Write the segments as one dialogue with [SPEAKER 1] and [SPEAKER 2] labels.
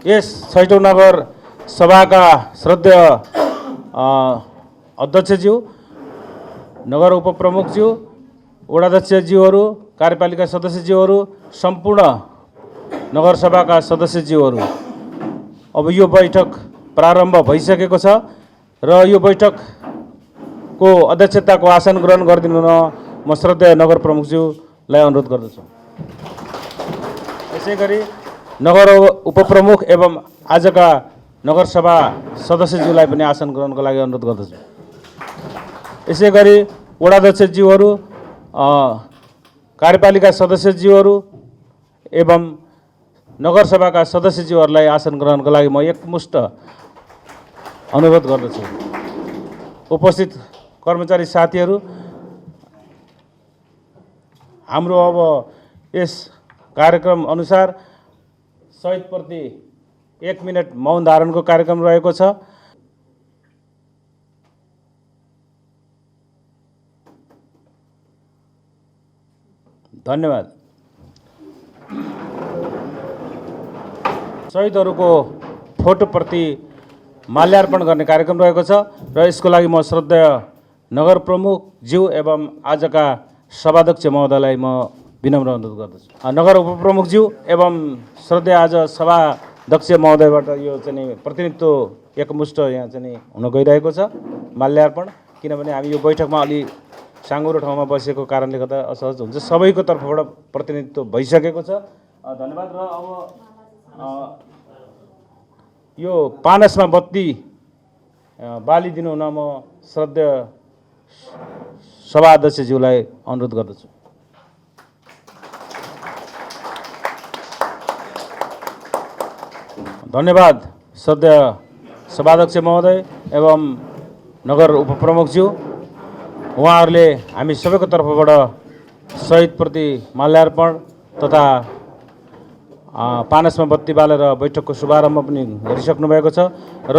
[SPEAKER 1] यस छैटौं नगर सभाका श्रद्धेय अध्यक्षज्यू, नगर उपप्रमुखज्यू, वडाध्यक्षज्यूहरू, कार्यपालिका सदस्यज्यूहरू, सम्पूर्ण नगरसभाका सदस्यज्यूहरू, अब यो बैठक प्रारम्भ भइसकेको छ र यो बैठकको अध्यक्षताको आसन ग्रहण गरिदिनु हुन म श्रद्धेय नगर प्रमुखज्यूलाई अनुरोध गर्दछु। यसैगरी नगर उपप्रमुख एवं आजका नगरसभा सदस्यज्यूलाई पनि आसन ग्रहणको लागि अनुरोध गर्दछु। यसैगरी वडाध्यक्षज्यूहरू, कार्यपालिका सदस्यज्यूहरू एवं नगरसभाका सदस्यज्यूहरूलाई आसन ग्रहणको लागि म एकमुष्ट अनुरोध गर्दछु। उपस्थित कर्मचारी साथीहरू, हाम्रो अब यस कार्यक्रम अनुसार शहीदप्रति 1 मिनट मौन धारणको कार्यक्रम रहेको छ। धन्यवाद। शहीदहरूको फोटोप्रति माल्यार्पण गर्ने कार्यक्रम रहेको छ र यसको लागि म श्रद्धेय नगर प्रमुखज्यू एवं आजका सभाध्यक्ष महोदयलाई म विनम्र अनुरोध गर्दछु। नगर उपप्रमुखज्यू एवं श्रद्धेय आज सभाध्यक्ष महोदयबाट यो चाहिँ प्रतिनिधित्व एकमुष्ट यहाँ चाहिँ हुन गइरहेको छ माल्यार्पण, किनभने हामी यो बैठकमा अलि साँगुरो ठाउँमा बसेको कारणले गर्दा असहज हुन्छ। सबैको तर्फबाट प्रतिनिधित्व भइसकेको छ। धन्यवाद। र अब यो पानसमा बत्ती बालिदिनु हुन म श्रद्धेय सभाध्यक्षज्यूलाई अनुरोध गर्दछु। धन्यवाद श्रद्धेय सभाध्यक्ष महोदय एवं नगर उपप्रमुखज्यू। उहाँहरूले हामी सबैको तर्फबाट शहीदप्रति माल्यार्पण तथा पानसमा बत्ती बालेर बैठकको शुभारम्भ पनि गरिसक्नु भएको छ र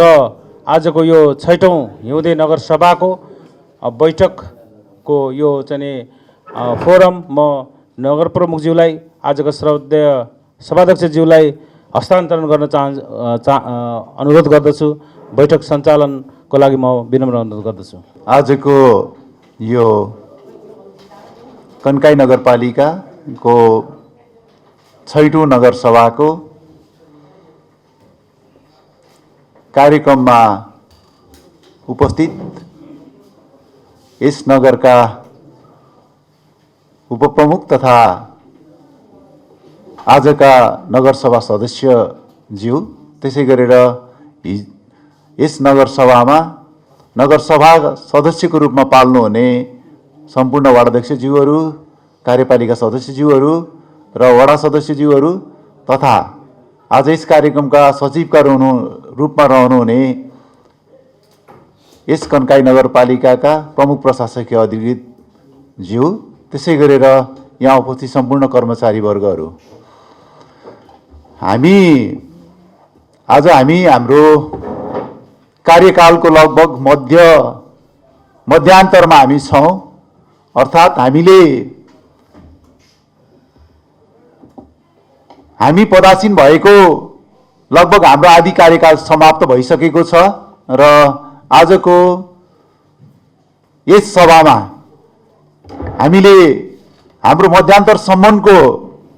[SPEAKER 1] आजको यो छैटौं हिउँदे नगरसभाको बैठकको यो चाहिँ फोरम म नगर प्रमुखज्यूलाई, आजको श्रद्धेय सभाध्यक्षज्यूलाई हस्तान्तरण गर्न अनुरोध गर्दछु। बैठक सञ्चालनको लागि म विनम्र अनुरोध गर्दछु।
[SPEAKER 2] आजको यो कन्काई नगरपालिकाको छैटौं नगरसभाको कार्यक्रममा उपस्थित यस नगरका उपप्रमुख तथा आजका नगरसभा सदस्यज्यू, त्यसै गरेर यस नगरसभामा नगरसभा सदस्यको रूपमा पाल्नुहुने सम्पूर्ण वार्डाध्यक्षज्यूहरू, कार्यपालिका सदस्यज्यूहरू र वडा सदस्यज्यूहरू तथा आज यस कार्यक्रमका सचिवका रूपमा रहनुहुने यस कन्काई नगरपालिकाका प्रमुख प्रशासकीय अधिकृतज्यू, त्यसै गरेर यहाँ उपस्थित सम्पूर्ण कर्मचारी वर्गहरू, हामी हाम्रो कार्यकालको लगभग मध्यान्तरमा हामी छौँ। अर्थात् हामी पदासीन भएको लगभग हाम्रो आदि कार्यकाल समाप्त भइसकेको छ र आजको यस सभामा हामीले हाम्रो मध्यान्तरसम्मको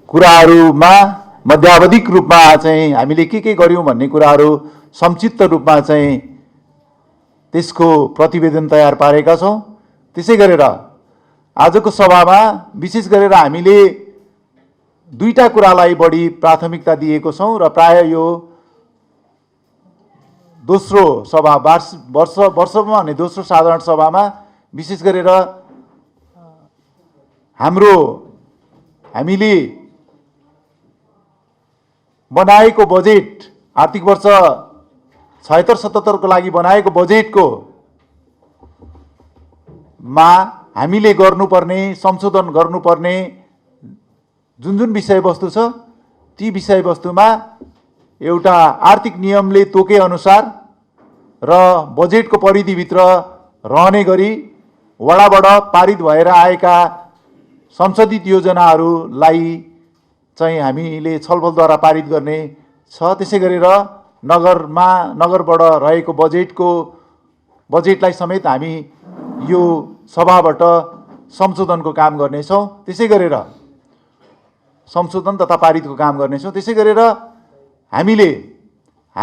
[SPEAKER 2] कुराहरूमा मध्यावधिक रूपमा चाहिँ हामीले के गर्यौं भन्ने कुराहरू संक्षिप्त रूपमा चाहिँ त्यसको प्रतिवेदन तयार पारेका छौं। त्यसै गरेर आजको सभामा विशेष गरेर हामीले दुईटा कुरालाई बढी प्राथमिकता दिएको छौं र प्राय यो दोस्रो सभा वर्षमा भने दोस्रो साधारण सभामा विशेष गरेर हामीले बनाएको बजेट आर्थिक वर्ष 76-77 को लागि बनाएको बजेटको मा हामीले गर्नुपर्ने संशोधन गर्नुपर्ने जुन विषयवस्तु छ ती विषयवस्तुमा एउटा आर्थिक नियमले तोके अनुसार र बजेटको परिधिभित्र रहने गरी वडाबाट पारित भएर आएका संशोधित योजनाहरूलाई चाहिँ हामीले छलफलद्वारा पारित गर्ने छ। त्यसै गरेर नगरबाट रहेको बजेटलाई समेत हामी यो सभाबाट संशोधनको काम गर्नेछौँ। त्यसै गरेर संशोधन तथा पारितको काम गर्नेछौँ। त्यसै गरेर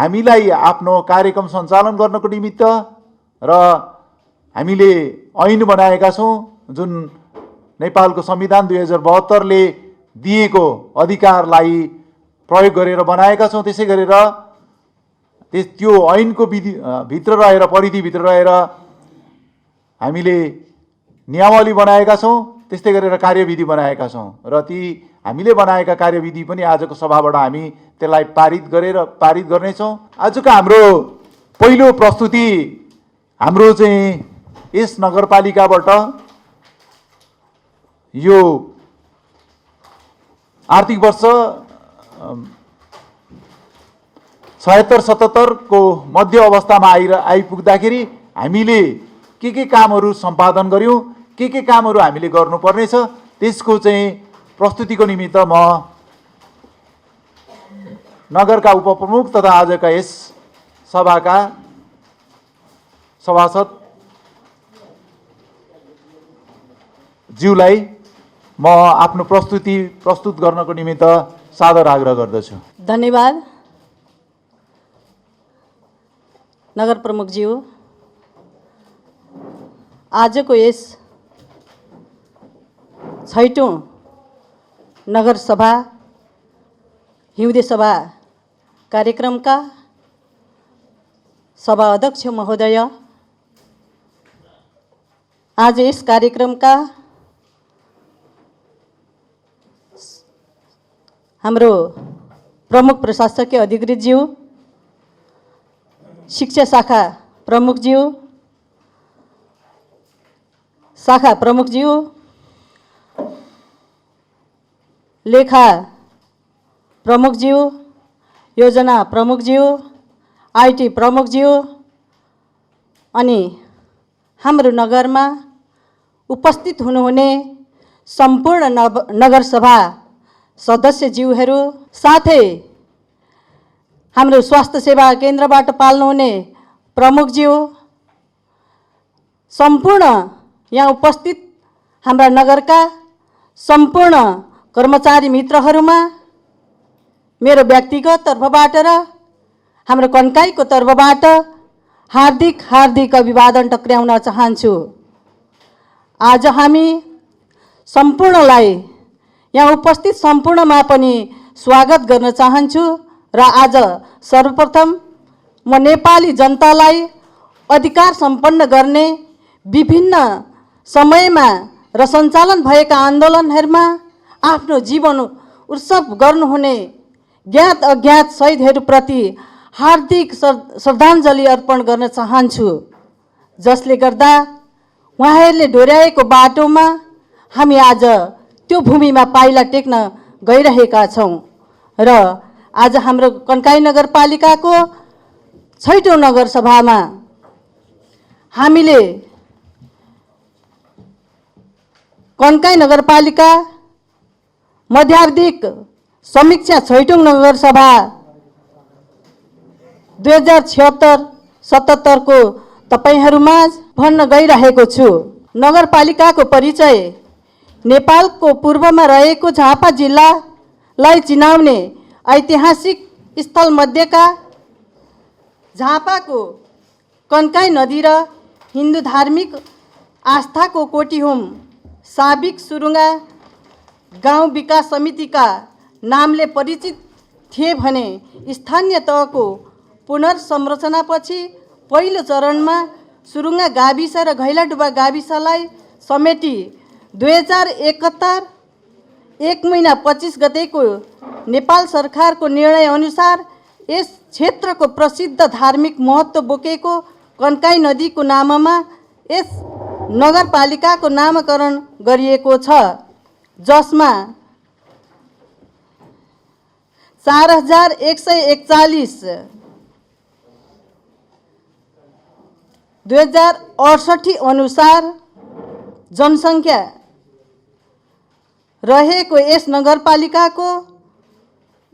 [SPEAKER 2] हामीलाई आफ्नो कार्यक्रम सञ्चालन गर्नको निमित्त र हामीले ऐन बनाएका छौँ, जुन नेपालको संविधान 2072ले दिएको अधिकारलाई प्रयोग गरेर बनाएका छौँ। त्यसै गरेर त्यो ऐनको भित्र रहेर, परिधिभित्र रहेर हामीले नियमावली बनाएका छौँ। त्यस्तै गरेर कार्यविधि बनाएका छौँ र ती हामीले बनाएका कार्यविधि पनि आजको सभाबाट हामी त्यसलाई पारित गर्नेछौँ। आजको हाम्रो पहिलो प्रस्तुति हाम्रो चाहिँ यस नगरपालिकाबाट यो आर्थिक वर्ष 76-77 को मध्य अवस्थामा आइपुग्दाखेरि हामीले के कामहरू सम्पादन गऱ्यौँ, के कामहरू हामीले गर्नुपर्नेछ, त्यसको चाहिँ प्रस्तुतिको निमित्त म नगरका उपप्रमुख तथा आजका यस सभाका सभासद ज्यूलाई म आफ्नो प्रस्तुत गर्नको निमित्त सादर आग्रह गर्दछु।
[SPEAKER 3] धन्यवाद नगर प्रमुख ज्यू। आजको यस 6औं नगर सभा हिउँदे सभा कार्यक्रमका सभा अध्यक्ष महोदय, आज यस कार्यक्रमका हाम्रो प्रमुख प्रशासकीय अधिकृत ज्यू, शिक्षा शाखा प्रमुख ज्यू, शाखा प्रमुख ज्यू, लेखा प्रमुख ज्यू, योजना प्रमुख ज्यू, आईटी प्रमुख ज्यू अनि हाम्रो नगरमा उपस्थित हुनुहुने सम्पूर्ण नगरसभा सदस्य ज्यूहरू, साथै हाम्रो स्वास्थ्य सेवा केन्द्रबाट पाल्नुहुने प्रमुख ज्यू, सम्पूर्ण यहाँ उपस्थित हाम्रा नगरका सम्पूर्ण कर्मचारी मित्रहरूमा मेरो व्यक्तिगत तर्फबाट र हाम्रो कन्काईको तर्फबाट हार्दिक अभिवादन टक्र्याउन चाहन्छु। आज हामी सम्पूर्णलाई, यहाँ उपस्थित सम्पूर्णमा पनि स्वागत गर्न चाहन्छु र आज सर्वप्रथम म नेपाली जनतालाई अधिकार सम्पन्न गर्ने विभिन्न समयमा र सञ्चालन भएका आन्दोलनहरूमा आफ्नो जीवन उत्सव गर्नुहुने ज्ञात अज्ञात शहीदहरूप्रति हार्दिक श्रद्धाञ्जली अर्पण गर्न चाहन्छु, जसले गर्दा उहाँहरूले डोर्याएको बाटोमा हामी आज त्यो भूमिमा पाइला टेक्न गइरहेका छौँ र आज हाम्रो कन्काई नगरपालिकाको 6औं नगरसभामा हामीले कन्काई नगरपालिका मध्यावधिक समीक्षा 6औं नगरसभा 2076-77 को तपाईहरूमाझ भन्न गइरहेको छु। नगरपालिकाको परिचय नेपालको पूर्वमा रहेको झापा जिल्लालाई चिनाउने ऐतिहासिक स्थल मध्येका झापाको कन्काई नदी र हिन्दू धार्मिक आस्थाको कोटीहोम साबिक सुरुङ्गा गाउँ विकास समितिका नामले परिचित थिए भने स्थानीय तहको पुनर्संरचनापछि पहिलो चरणमा सुरुङ्गा गाविस र घैलाडुबा गाविसलाई समेटी 2071 1 महिना 25 गतेको नेपाल सरकारको निर्णय अनुसार यस क्षेत्रको प्रसिद्ध धार्मिक महत्त्व बोकेको कन्काई नदीको नाममा यस नगरपालिकाको नामकरण गरिएको छ, जसमा 4141 2068 अनुसार जनसङ्ख्या रहेको यस नगरपालिकाको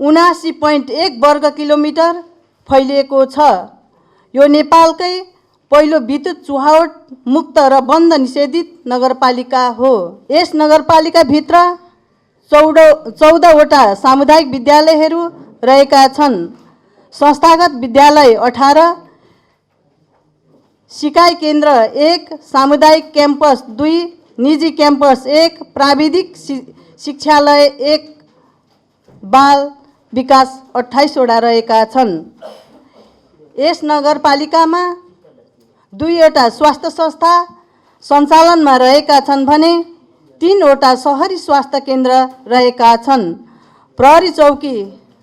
[SPEAKER 3] 79.1 वर्ग किलोमिटर फैलिएको छ। यो नेपालकै पहिलो विद्युत चुहावट मुक्त र बन्द निषेधित नगरपालिका हो। यस नगरपालिकाभित्र 14वटा सामुदायिक विद्यालयहरू रहेका छन्। संस्थागत विद्यालय 18, सिकाइ केन्द्र 1, सामुदायिक क्याम्पस 2, निजी क्याम्पस 1, प्राविधिक शिक्षालय 1, बाल विकास 28वटा रहेका छन्। यस नगरपालिकामा 2वटा स्वास्थ्य संस्था सञ्चालनमा रहेका छन् भने 3वटा सहरी स्वास्थ्य केन्द्र रहेका छन्। प्रहरी चौकी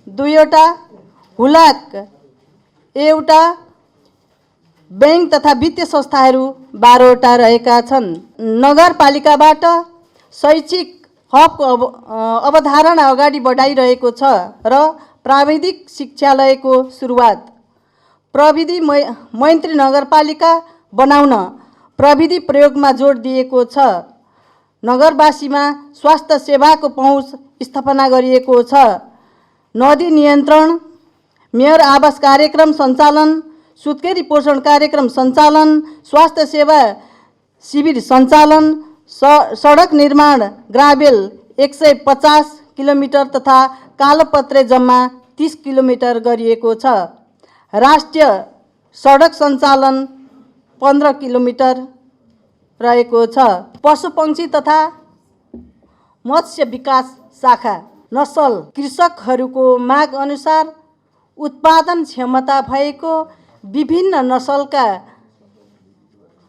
[SPEAKER 3] 2वटा, हुलाक 1वटा, बैंक तथा वित्तीय संस्थाहरू 12वटा रहेका छन्। नगरपालिकाबाट शैक्षिक हबको अवधारणा अगाडि बढाइरहेको छ र प्राविधिक शिक्षालयको सुरुवात, प्रविधि मैत्री नगरपालिका बनाउन प्रविधि प्रयोगमा जोड दिएको छ। नगरवासीमा स्वास्थ्य सेवाको पहुँच स्थापना गरिएको छ। नदी नियन्त्रण, मेयर आवास कार्यक्रम सञ्चालन, सुत्केरी पोषण कार्यक्रम सञ्चालन, स्वास्थ्य सेवा शिविर सञ्चालन, सडक निर्माण ग्राभेल 150 किलोमिटर तथा कालोपत्रे जम्मा 30 किलोमिटर गरिएको छ। राष्ट्रिय सडक सञ्चालन 15 किलोमिटर रहेको छ। पशुपक्षी तथा मत्स्य विकास शाखा नसल कृषकहरूको माग अनुसार उत्पादन क्षमता भएको विभिन्न नसलका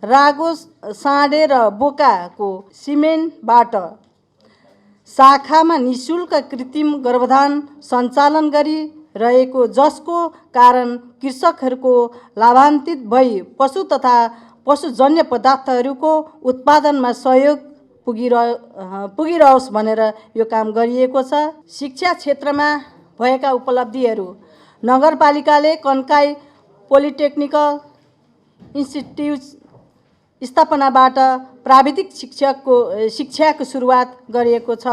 [SPEAKER 3] रागो, साँडे र बोकाको सिमेन्टबाट शाखामा निःशुल्क कृत्रिम गर्भधान सञ्चालन गरिरहेको, जसको कारण कृषकहरूको लाभान्वित भई पशु तथा पशुजन्य पदार्थहरूको उत्पादनमा सहयोग पुगिरहोस् भनेर यो काम गरिएको छ। शिक्षा क्षेत्रमा भएका उपलब्धिहरू, नगरपालिकाले कन्काई पोलिटेक्निकल इन्स्टिट्युट स्थापनाबाट प्राविधिक शिक्षाको सुरुवात गरिएको छ।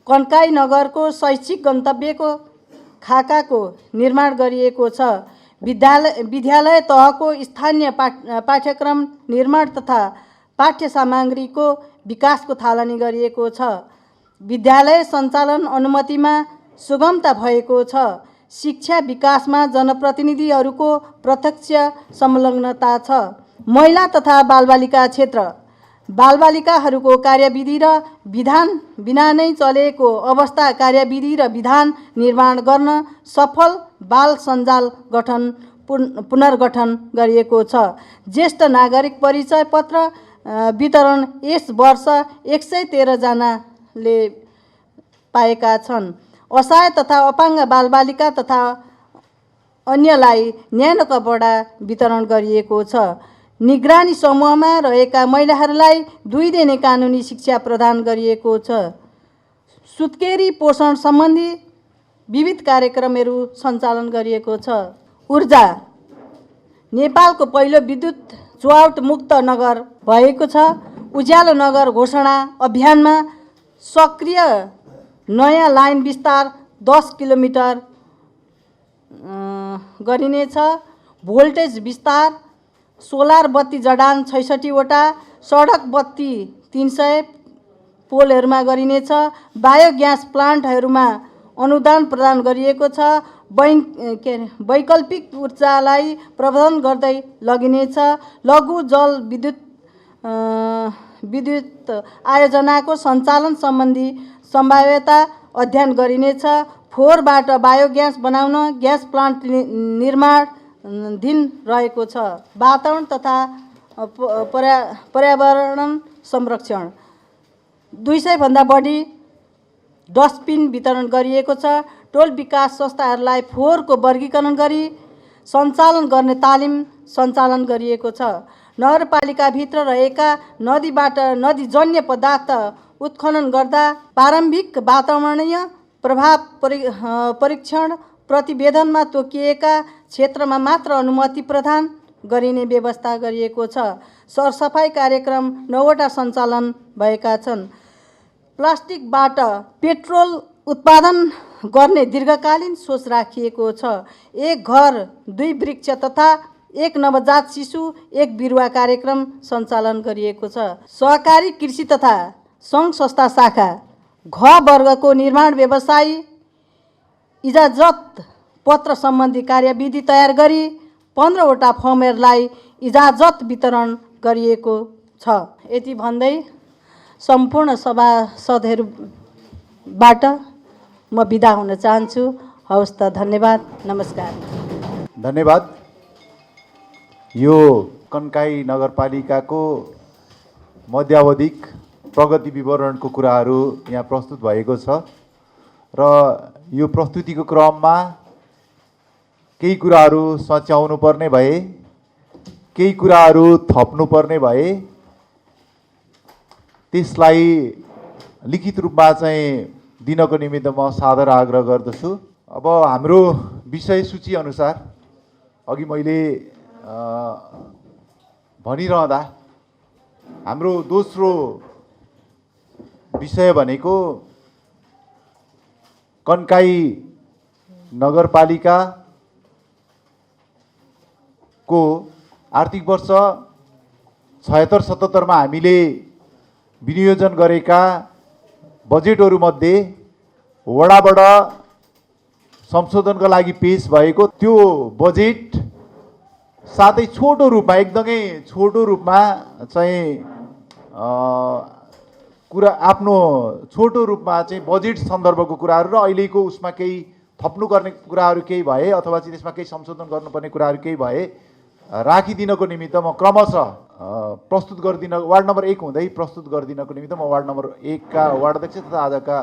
[SPEAKER 3] कन्काई नगरको शैक्षिक गन्तव्यको खाकाको निर्माण गरिएको छ। विद्यालय तहको स्थानीय पाठ्यक्रम निर्माण तथा पाठ्य सामग्रीको विकासको थालनी गरिएको छ। विद्यालय सञ्चालन अनुमतिमा सुगमता भएको छ। शिक्षा विकासमा जनप्रतिनिधिहरूको प्रत्यक्ष संलग्नता छ। महिला तथा बालबालिका क्षेत्र, बालबालिकाहरूको कार्यविधि र विधान बिना नै चलेको अवस्था कार्यविधि र विधान निर्माण गर्न सफल बाल सञ्जाल पुनर्गठन गरिएको छ। ज्येष्ठ नागरिक परिचय पत्र वितरण यस वर्ष 113 जनाले पाएका छन्। असहाय तथा अपाङ्ग बालबालिका तथा अन्यलाई न्यानो कपडा वितरण गरिएको छ। निगरानी समूहमा रहेका महिलाहरूलाई 2 दिने कानुनी शिक्षा प्रदान गरिएको छ। सुत्केरी पोषण सम्बन्धी विविध कार्यक्रमहरू सञ्चालन गरिएको छ। ऊर्जा, नेपालको पहिलो विद्युत चुहावट मुक्त नगर भएको छ। उज्यालो नगर घोषणा अभियानमा सक्रिय नयाँ लाइन विस्तार 10 किलोमिटर गरिनेछ। भोल्टेज विस्तार, सोलर बत्ती जडान 66वटा, सडक बत्ती 300 पोलहरूमा गरिनेछ। बायोग्यास प्लान्टहरूमा अनुदान प्रदान गरिएको छ। वैकल्पिक ऊर्जालाई प्रबन्धन गर्दै लगिनेछ। लघु जल विद्युत आयोजनाको सञ्चालन सम्बन्धी सम्भाव्यता अध्ययन गरिनेछ। फोहोरबाट बायोग्यास बनाउन ग्यास प्लान्ट निर्माणाधीन रहेको छ। वातावरण तथा पर्यावरण संरक्षण, 200 भन्दा बढी डस्टबिन वितरण गरिएको छ। टोल विकास संस्थाहरूलाई फोहोरको वर्गीकरण गरी सञ्चालन गर्ने तालिम सञ्चालन गरिएको छ। नगरपालिकाभित्र रहेका नदीबाट नदीजन्य पदार्थ उत्खनन गर्दा प्रारम्भिक वातावरणीय प्रभाव परीक्षण प्रतिवेदनमा तोकिएका क्षेत्रमा मात्र अनुमति प्रदान गरिने व्यवस्था गरिएको छ। सरसफाइ कार्यक्रम 9वटा सञ्चालन भएका छन्। प्लास्टिकबाट पेट्रोल उत्पादन गर्ने दीर्घकालीन सोच राखिएको छ। एक घर 2 वृक्ष तथा एक नवजात शिशु एक बिरुवा कार्यक्रम सञ्चालन गरिएको छ। सहकारी कृषि तथा सङ्घ संस्था शाखा घ वर्गको निर्माण व्यवसाय इजाजत पत्र सम्बन्धी कार्यविधि तयार गरी 15वटा फर्महरूलाई इजाजत वितरण गरिएको छ। यति भन्दै सम्पूर्ण सभासदहरूबाट म बिदा हुन चाहन्छु। हवस् त, धन्यवाद, नमस्कार।
[SPEAKER 2] धन्यवाद। यो कन्काई नगरपालिकाको मध्यावधिक प्रगति विवरणको कुराहरू यहाँ प्रस्तुत भएको छ र यो प्रस्तुतिको क्रममा केही कुराहरू सच्याउनु पर्ने भए, केही कुराहरू थप्नुपर्ने भए त्यसलाई लिखित रूपमा चाहिँ दिनको निमित्त म सादर आग्रह गर्दछु। अब हाम्रो विषय सूची अनुसार अघि मैले भनिरहँदा हाम्रो दोस्रो विषय भनेको कन्काई नगरपालिकाको आर्थिक वर्ष 76-77 मा हामीले विनियोजन गरेका बजेटहरूमध्ये वडाबाट संशोधनका लागि पेश भएको त्यो बजेट साथै छोटो रूपमा, एकदमै छोटो रूपमा चाहिँ कुरा आफ्नो छोटो रूपमा चाहिँ बजेट सन्दर्भको कुराहरू र अहिलेको उसमा केही थप्नुपर्ने कुराहरू केही भए अथवा चाहिँ त्यसमा केही संशोधन गर्नुपर्ने कुराहरू केही भए राखिदिनको निमित्त म क्रमशः प्रस्तुत गरिदिन, वार्ड नम्बर 1 हुँदै प्रस्तुत गरिदिनको निमित्त म वार्ड नम्बर 1 का वार्ड अध्यक्ष तथा आजका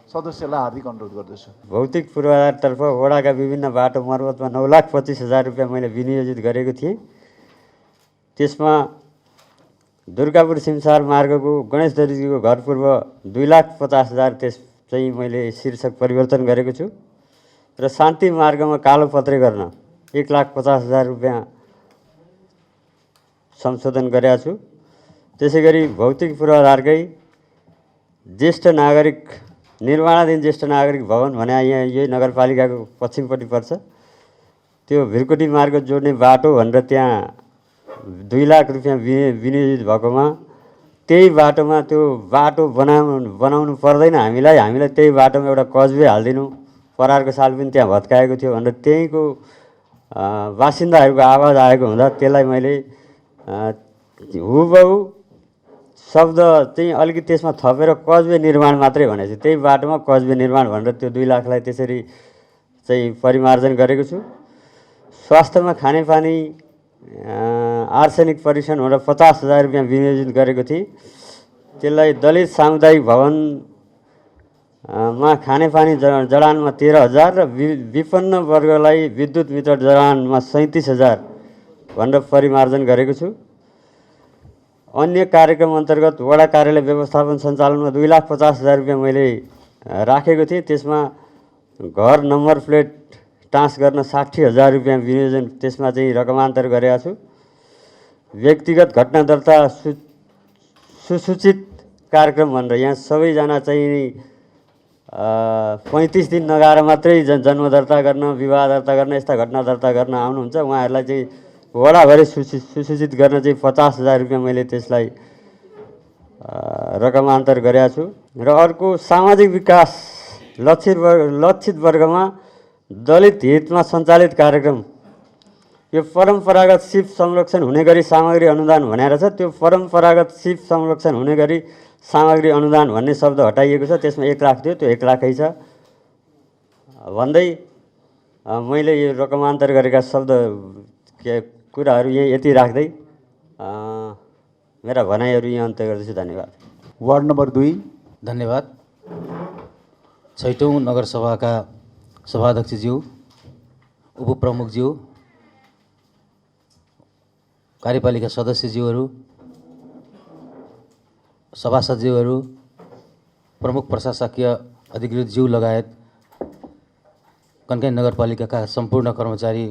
[SPEAKER 2] सदस्यलाई हार्दिक अनुरोध गर्दछु।
[SPEAKER 4] भौतिक पूर्वाधारतर्फ वडाका विभिन्न बाटो मर्मतमा 9,25,000 रुपियाँ मैले विनियोजित गरेको थिएँ। त्यसमा दुर्गापुर सिमसार मार्गको गणेश दर्जीको घर पूर्व 2,50,000 त्यस चाहिँ मैले शीर्षक परिवर्तन गरेको छु र शान्ति मार्गमा कालो पत्रे गर्न 1,50,000 रुपियाँ संशोधन गरेका छु। त्यसै गरी भौतिक पूर्वाधारकै ज्येष्ठ नागरिक निर्माणाधीन ज्येष्ठ नागरिक भवन भने यहाँ यही नगरपालिकाको पश्चिमपट्टि पर्छ, त्यो भिरकोटी मार्ग जोड्ने बाटो भनेर त्यहाँ 2 लाख रुपियाँ विनियोजित भएकोमा त्यही बाटोमा त्यो बाटो बनाउनु पर्दैन हामीलाई त्यही बाटोमा एउटा कजवे हालिदिनु, परारको साल पनि त्यहाँ भत्काएको थियो भनेर त्यहीँको बासिन्दाहरूको आवाज आएको हुँदा त्यसलाई मैले हुबहु शब्द चाहिँ अलिकति त्यसमा थपेर कजवे निर्माण मात्रै भनेको छु। त्यही बाटोमा कजवे निर्माण भनेर त्यो 2 लाखलाई त्यसरी चाहिँ परिमार्जन गरेको छु। स्वास्थ्यमा खानेपानी आर्सेनिक परीक्षण भनेर 50,000 रुपियाँ विनियोजित गरेको थिएँ। त्यसलाई दलित सामुदायिक भवनमा खानेपानी जडानमा 13,000 र विपन्न वर्गलाई विद्युत मिटर जडानमा 37,000 भनेर परिमार्जन गरेको छु। अन्य कार्यक्रम अन्तर्गत वडा कार्यालय व्यवस्थापन सञ्चालनमा 2,50,000 रुपियाँ मैले राखेको थिएँ। त्यसमा घर नम्बर प्लेट टाँस गर्न 60,000 रुपियाँ विनियोजन त्यसमा चाहिँ रकमान्तर गरेका छु। व्यक्तिगत घटना दर्ता सुसूचित कार्यक्रम भनेर यहाँ सबैजना चाहिँ 35 दिन नगाएर मात्रै जन्म दर्ता गर्न, विवाह दर्ता गर्न, यस्ता घटना दर्ता गर्न आउनुहुन्छ। उहाँहरूलाई चाहिँ वडाभरि सुसूचित गर्न चाहिँ 50,000 रुपियाँ मैले त्यसलाई रकमान्तर गरेका छु। र अर्को सामाजिक विकास लक्षित वर्गमा दलित हितमा सञ्चालित कार्यक्रम, यो परम्परागत सिप संरक्षण हुने गरी सामग्री अनुदान भनेर छ। त्यो परम्परागत सिप संरक्षण हुने गरी सामग्री अनुदान भन्ने शब्द हटाइएको छ। त्यसमा 1 लाख थियो, त्यो 1 लाखै छ भन्दै मैले यो रकमान्तर गरेका शब्द कुराहरू यति राख्दै मेरा भनाइहरू यहाँ अन्त्य गर्दछु। धन्यवाद।
[SPEAKER 2] Ward number 2।
[SPEAKER 1] धन्यवाद। 6औं नगरसभाका सभाध्यक्षज्यू, उपप्रमुखज्यू, कार्यपालिका सदस्यज्यूहरू, सभासदज्यूहरू, प्रमुख प्रशासकीय अधिकृतज्यू लगायत कन्काई नगरपालिकाका सम्पूर्ण कर्मचारी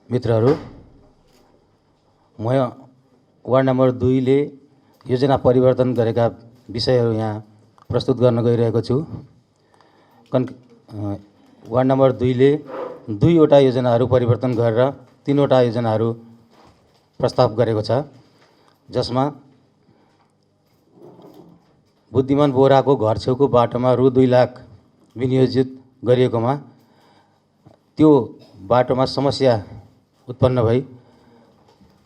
[SPEAKER 1] मित्रहरू, म वार्ड नम्बर 2 ले योजना परिवर्तन गरेका विषयहरू यहाँ प्रस्तुत गर्न गइरहेको छु।
[SPEAKER 5] वार्ड नम्बर 2ले 2वटा योजनाहरू परिवर्तन गरेर 3वटा योजनाहरू प्रस्ताव गरेको छ, जसमा बुद्धिमान बोहराको घर छेउको बाटोमा रु 2 लाख विनियोजित गरिएकोमा त्यो बाटोमा समस्या उत्पन्न भई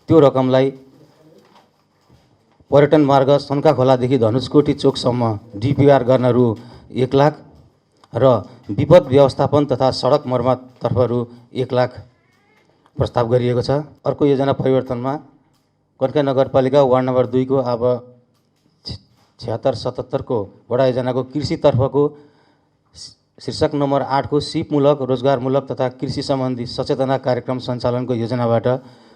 [SPEAKER 5] त्यो रकमलाई पर्यटन मार्ग सन्का खोलादेखि धनुषकोटी चोकसम्म डिपिआर गर्न रु 1 लाख र विपद व्यवस्थापन तथा सडक मर्मततर्फ रु 1 लाख प्रस्ताव गरिएको छ। अर्को योजना परिवर्तनमा कन्काई नगरपालिका वार्ड नम्बर 2 को अब 76-77 को वडा योजनाको कृषितर्फको शीर्षक नम्बर 8 को सिपमूलक, रोजगारमूलक तथा कृषि सम्बन्धी सचेतना कार्यक्रम सञ्चालनको योजनाबाट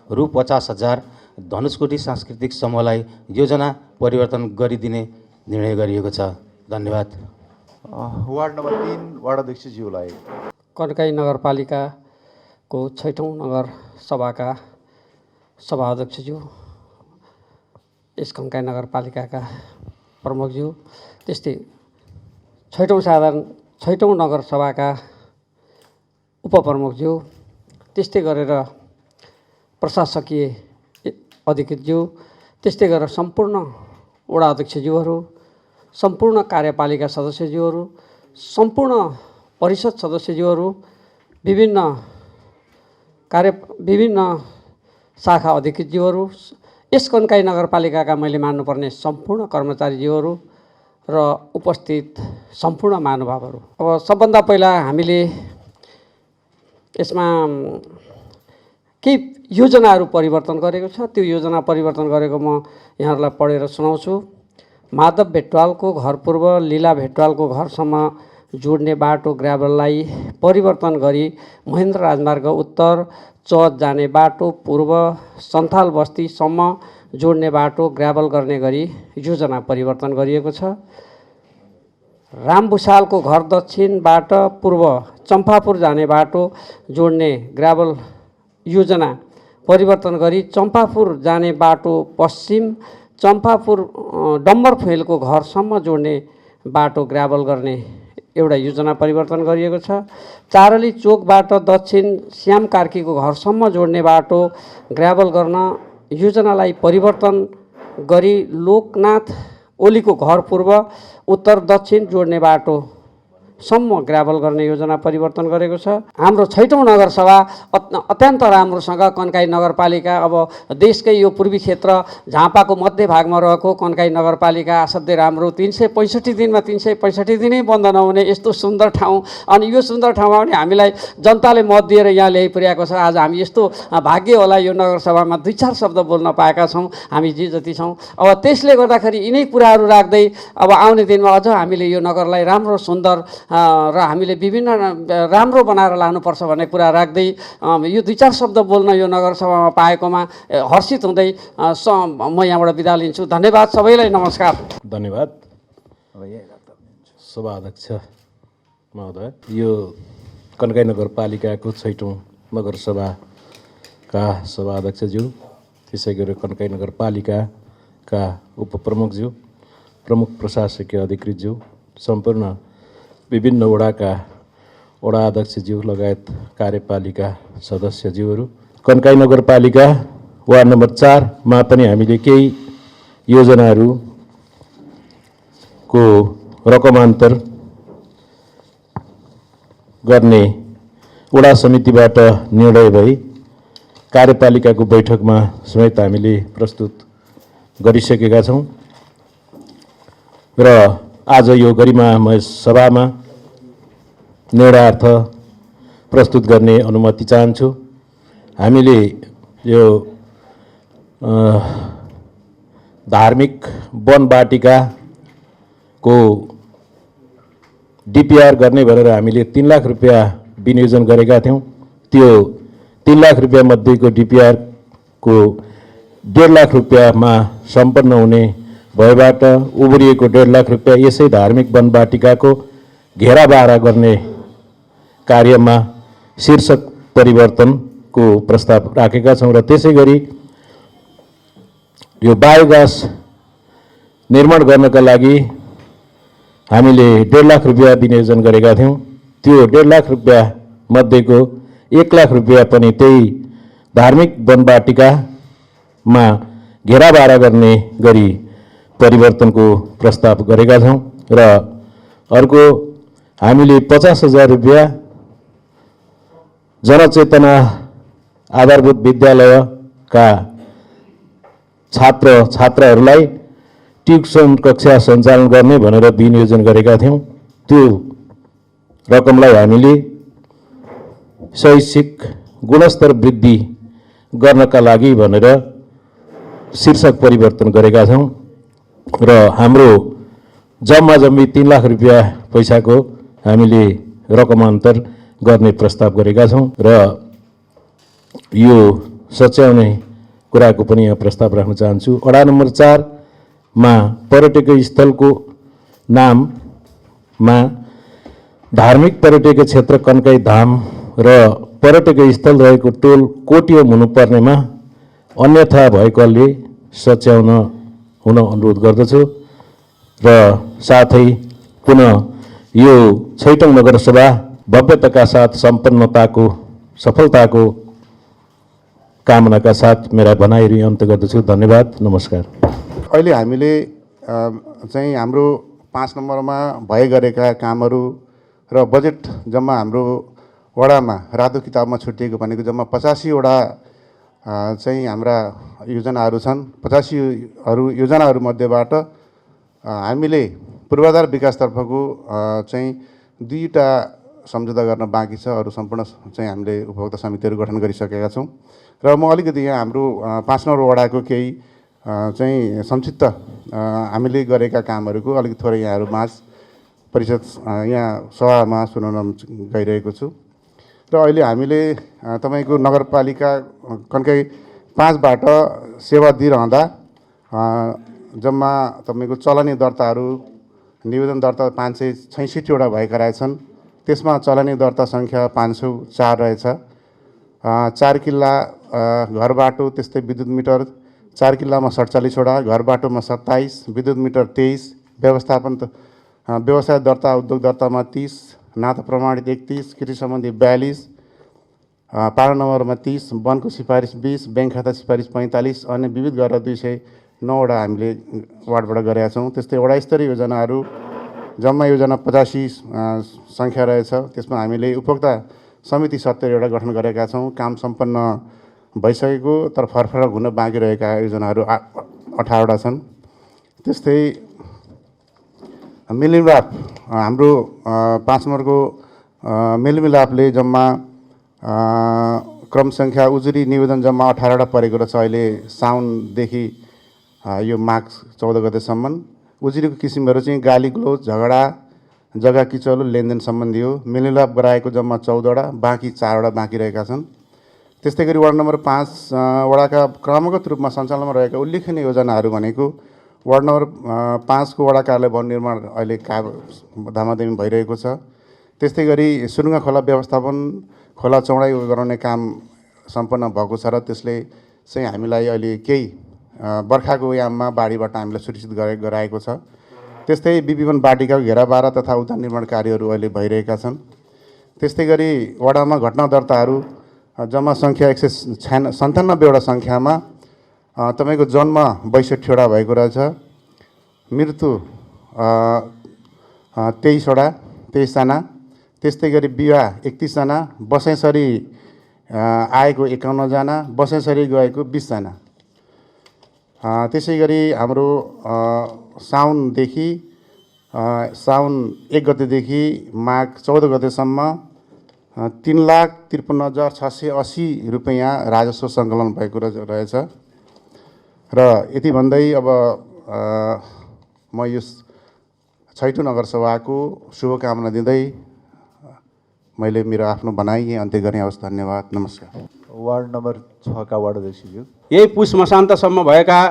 [SPEAKER 5] रु 50,000 धनुषकोटी सांस्कृतिक समूहलाई योजना परिवर्तन गरिदिने निर्णय गरिएको छ। धन्यवाद।
[SPEAKER 2] वार्ड नम्बर 3 वार्ड अध्यक्षज्यूलाई।
[SPEAKER 6] कन्काई नगरपालिकाको 6औं नगर सभाका सभाध्यक्षज्यू, यस कन्काई नगरपालिकाका प्रमुखज्यू, त्यस्तै 6औं नगर सभाका उपप्रमुखज्यू, त्यस्तै गरेर प्रशासकीय अधिकृतज्यू, त्यस्तै गरेर सम्पूर्ण वडा अध्यक्षज्यूहरू, सम्पूर्ण कार्यपालिका सदस्यज्यूहरू, सम्पूर्ण परिषद सदस्यज्यूहरू, विभिन्न शाखा अधिकृतज्यूहरू, यस कन्काई नगरपालिकाका मैले मान्नुपर्ने सम्पूर्ण कर्मचारीज्यूहरू र उपस्थित सम्पूर्ण महानुभावहरू। अब सबभन्दा पहिला हामीले यसमा केही योजनाहरू परिवर्तन गरेको छ। त्यो योजना परिवर्तन गरेको म यहाँहरूलाई पढेर सुनाउँछु। माधव भेटवालको घर पूर्व लीला भेटवालको घरसम्म जोड्ने बाटो ग्राभललाई परिवर्तन गरी महेन्द्र राजमार्ग उत्तर चौध जाने बाटो पूर्व सन्थाल बस्तीसम्म जोड्ने बाटो ग्राभल गर्ने गरी योजना परिवर्तन गरिएको छ। राम भुषालको घर दक्षिणबाट पूर्व चम्पापुर जाने बाटो जोड्ने ग्राभल योजना परिवर्तन गरी चम्पापुर जाने बाटो पश्चिम चम्पापुर डम्बरफुइलको घरसम्म जोड्ने बाटो ग्राभल गर्ने एउटा योजना परिवर्तन गरिएको छ। चारली चोकबाट दक्षिण श्याम कार्कीको घरसम्म जोड्ने बाटो ग्राभल गर्न योजनालाई परिवर्तन गरी लोकनाथ ओलीको घर पूर्व उत्तर दक्षिण जोड्ने बाटोसम्म ग्राभल गर्ने योजना परिवर्तन गरेको छ। हाम्रो 6औं नगरसभा अत्यन्त राम्रोसँग कन्काई नगरपालिका, अब देशकै यो पूर्वी क्षेत्र झापाको मध्यभागमा रहेको कन्काई नगरपालिका असाध्यै राम्रो, 365 दिनमा 365 दिनै बन्द नहुने यस्तो सुन्दर ठाउँ, अनि यो सुन्दर ठाउँमा पनि हामीलाई जनताले मत दिएर यहाँ ल्याइ पुर्याएको छ। आज हामी यस्तो भाग्य होला यो नगरसभामा 2-4 शब्द बोल्न पाएका छौँ हामी जे जति छौँ। अब त्यसले गर्दाखेरि यिनै कुराहरू राख्दै अब आउने दिनमा अझ हामीले यो नगरलाई राम्रो सुन्दर र हामीले विभिन्न राम्रो बनाएर लानुपर्छ भन्ने कुरा राख्दै यो 2-4 शब्द बोल्न यो नगरसभामा पाएकोमा हर्षित हुँदै म यहाँबाट बिदा लिन्छु। धन्यवाद सबैलाई, नमस्कार।
[SPEAKER 1] धन्यवाद सभा अध्यक्ष महोदय। यो कन्काई नगरपालिकाको 6औं नगरसभाका सभा अध्यक्षज्यू, त्यसै गरी कन्काई नगरपालिकाका उपप्रमुखज्यू, प्रमुख प्रशासकीय अधिकृतज्यू, सम्पूर्ण विभिन्न वडाका वडा अध्यक्षज्यू लगायत कार्यपालिका सदस्यज्यूहरू, कन्काई नगरपालिका वार्ड नम्बर 4 मा पनि हामीले केही योजनाहरूको रकमान्तर गर्ने वडा समितिबाट निर्णय भई कार्यपालिकाको बैठकमा समेत हामीले प्रस्तुत गरिसकेका छौँ र आज यो गरिमामय सभामा निर्णयार्थ प्रस्तुत गर्ने अनुमति चाहन्छु। हामीले यो धार्मिक वन वाटिकाको डिपिआर गर्ने भनेर हामीले 3 लाख रुपियाँ विनियोजन गरेका थियौँ। त्यो 3 लाख रुपियाँ मध्येको डिपिआरको 1.5 लाख रुपियाँमा सम्पन्न हुने भएबाट उब्रिएको 1.5 लाख रुपियाँ यसै धार्मिक वन वाटिकाको घेराबारा गर्ने कार्यमा शीर्षक परिवर्तनको प्रस्ताव राखेका छौँ र त्यसै गरी यो बायोग्यास निर्माण गर्नका लागि हामीले 1.5 लाख रुपियाँ विनियोजन गरेका थियौँ।
[SPEAKER 7] त्यो 1.5 लाख रुपियाँ मध्येको 1 लाख रुपियाँ पनि त्यही धार्मिक वनवाटिकामा घेराबारा गर्ने गरी परिवर्तनको प्रस्ताव गरेका छौँ। र अर्को हामीले 50,000 रुपियाँ जनचेतना आधारभूत विद्यालयका छात्र छात्राहरूलाई ट्युसन कक्षा सञ्चालन गर्ने भनेर विनियोजन गरेका थियौँ। त्यो रकमलाई हामीले शैक्षिक गुणस्तर वृद्धि गर्नका लागि भनेर शीर्षक परिवर्तन गरेका छौँ र हाम्रो जम्मा 3 लाख रुपियाँ पैसाको हामीले रकमान्तर गर्ने प्रस्ताव गरेका छौँ र यो सच्याउने कुराको पनि यहाँ प्रस्ताव राख्न चाहन्छु। वडा नम्बर 4 मा पर्यटकीय स्थलको नाममा धार्मिक पर्यटकीय क्षेत्र कन्काई धाम र पर्यटकीय स्थल रहेको टोल कोटियम हुनुपर्नेमा अन्यथा भएकोले सच्याउन हुन अनुरोध गर्दछु र साथै पुनः यो छैटौँ नगरसभा भव्यताका साथ सम्पन्नताको सफलताको कामनाका साथ मेरा भनाइहरू अन्त्य गर्दछु। धन्यवाद, नमस्कार।
[SPEAKER 8] अहिले हामीले चाहिँ हाम्रो 5 नम्बरमा भए गरेका कामहरू र बजेट जम्मा हाम्रो वडामा रातो किताबमा छुट्टिएको भनेको जम्मा 85 वटा चाहिँ हाम्रा योजनाहरू छन्। 85 योजनाहरू मध्येबाट हामीले पूर्वाधार विकासतर्फको चाहिँ 2टा सम्झौता गर्न बाँकी छ। अरू सम्पूर्ण चाहिँ हामीले उपभोक्ता समितिहरू गठन गरिसकेका छौँ र म अलिकति यहाँ हाम्रो 5 नम्बर वडाको केही चाहिँ संक्षिप्त हामीले गरेका कामहरूको अलिकति थोरै यहाँहरू माझ परिषद यहाँ सभामा सुनाउन गइरहेको छु। र अहिले हामीले तपाईँको नगरपालिका कन्काई 5बाट सेवा दिइरहँदा जम्मा तपाईँको चलनी दर्ताहरू निवेदन दर्ता 566 वटा भएका रहेछन्। त्यसमा चलनी दर्ता सङ्ख्या 504 रहेछ। 4 किल्ला घर बाटो, त्यस्तै विद्युत मिटर 4 किल्लामा 47 वटा, घर बाटोमा 27, विद्युत मिटर 23, व्यवसाय दर्ता उद्योग दर्तामा 30, नाता प्रमाणित 31, कृषि सम्बन्धी 42, पारा नम्बरमा 30, वनको सिफारिस 20, ब्याङ्क खाता सिफारिस 45, अन्य विविध गरेर 209 वटा हामीले वार्डबाट गरेका छौँ। त्यस्तै वडा स्तरीय योजनाहरू जम्मा योजना 85 सङ्ख्या रहेछ। त्यसमा हामीले उपभोक्ता समिति 70 वटा गठन गरेका छौँ। काम सम्पन्न भइसकेको तर फरफरक हुन बाँकी रहेका योजनाहरू 18 वटा छन्। त्यस्तै मेलमिलाप हाम्रो 5 नम्बरको मेलमिलापले जम्मा क्रम सङ्ख्या उजुरी निवेदन जम्मा 18 वटा परेको रहेछ। अहिले साउनदेखि यो माघ 14 गतेसम्म उजुरीको किसिमहरू चाहिँ गाली ग्लोज, झगडा, जग्गा किचलो, लेनदेन सम्बन्धी हो। मेलमिलाप गराएको जम्मा 14 वटा, बाँकी 4 वटा बाँकी रहेका छन्। त्यस्तै गरी वार्ड नम्बर 5 वडाका क्रमगत रूपमा सञ्चालनमा रहेका उल्लेखनीय योजनाहरू भनेको वार्ड नम्बर 5 को वडा कार्यालय भवन निर्माण अहिले धामाधमी भइरहेको छ। त्यस्तै गरी सुरुङ्गा खोला व्यवस्थापन, खोला चौडाइ गराउने काम सम्पन्न भएको छ र त्यसले चाहिँ हामीलाई अहिले केही बर्खाको याममा बाढीबाट हामीलाई सुरक्षित गराएको छ। त्यस्तै विपिन बाटिकाको घेराबारा तथा उद्यान निर्माण कार्यहरू अहिले भइरहेका छन्। त्यस्तै गरी वडामा घटना दर्ताहरू जम्मा सङ्ख्या 197 वटा सङ्ख्यामा तपाईँको जन्म 62 वटा भएको रहेछ, मृत्यु 23 जना, त्यस्तै गरी विवाह 31 जना, बसैँसरी आएको 51 जना, बसैँसरी गएको 20 जना। त्यसै गरी हाम्रो साउन 1 गतेदेखि माघ 14 गतेसम्म 3,53,680 रुपियाँ राजस्व सङ्कलन भएको रहेछ। र यति भन्दै अब म यो छैटौँ नगरसभाको शुभकामना दिँदै मैले मेरो आफ्नो भनाइ अन्त्य गर्ने हवस्। धन्यवाद, नमस्कार।
[SPEAKER 2] वार्ड नम्बर 6 का वार्ड अध्यक्षज्यू,
[SPEAKER 9] यही पुष मसान्तसम्म भएका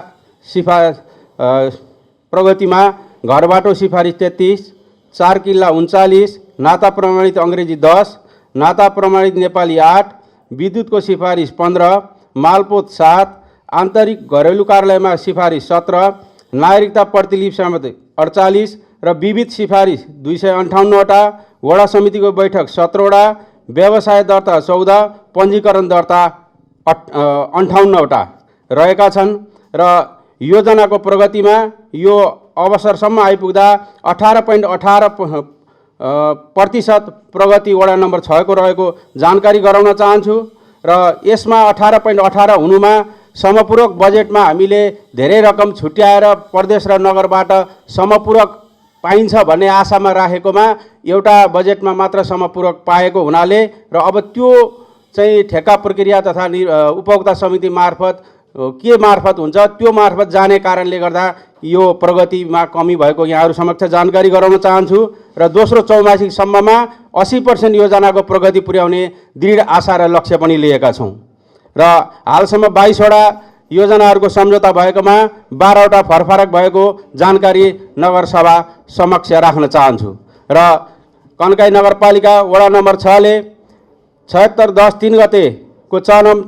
[SPEAKER 9] प्रगतिमा घर बाटो सिफारिस 33, 4 किल्ला 39, नाता प्रमाणित अङ्ग्रेजी 10, नाता प्रमाणित नेपाली 8, विद्युतको सिफारिस 15, मालपोत 7, आन्तरिक घरेलु कार्यालयमा सिफारिस 17, नागरिकता प्रतिलिपि समेत 48 र विविध सिफारिस 258 वटा, वडा समितिको बैठक 17वटा, व्यवसाय दर्ता 14, पञ्जीकरण दर्ता 58वटा रहेका छन् र योजनाको प्रगतिमा यो अवसरसम्म आइपुग्दा 18.18% प्रगति वडा नम्बर 6 को रहेको जानकारी गराउन चाहन्छु र यसमा 18.18 हुनुमा समपूरक बजेटमा हामीले धेरै रकम छुट्याएर प्रदेश र नगरबाट समपूरक पाइन्छ भन्ने आशामा राखेकोमा एउटा बजेटमा मात्र समपूरक पाएको हुनाले र अब त्यो चाहिँ ठेक्का प्रक्रिया तथा उपभोक्ता समिति मार्फत के मार्फत हुन्छ त्यो मार्फत जाने कारणले गर्दा यो प्रगतिमा कमी भएको यहाँहरू समक्ष जानकारी गराउन चाहन्छु र दोस्रो चौमासिकसम्ममा 80% योजनाको प्रगति पुर्याउने दृढ आशा र लक्ष्य पनि लिएका छौँ र हालसम्म 22वटा योजनाहरूको सम्झौता भएकोमा 12वटा फरफरक भएको जानकारी नगरसभा समक्ष राख्न चाहन्छु र कन्काई नगरपालिका वडा नम्बर 6 ले 76/10/3 गतेको चरम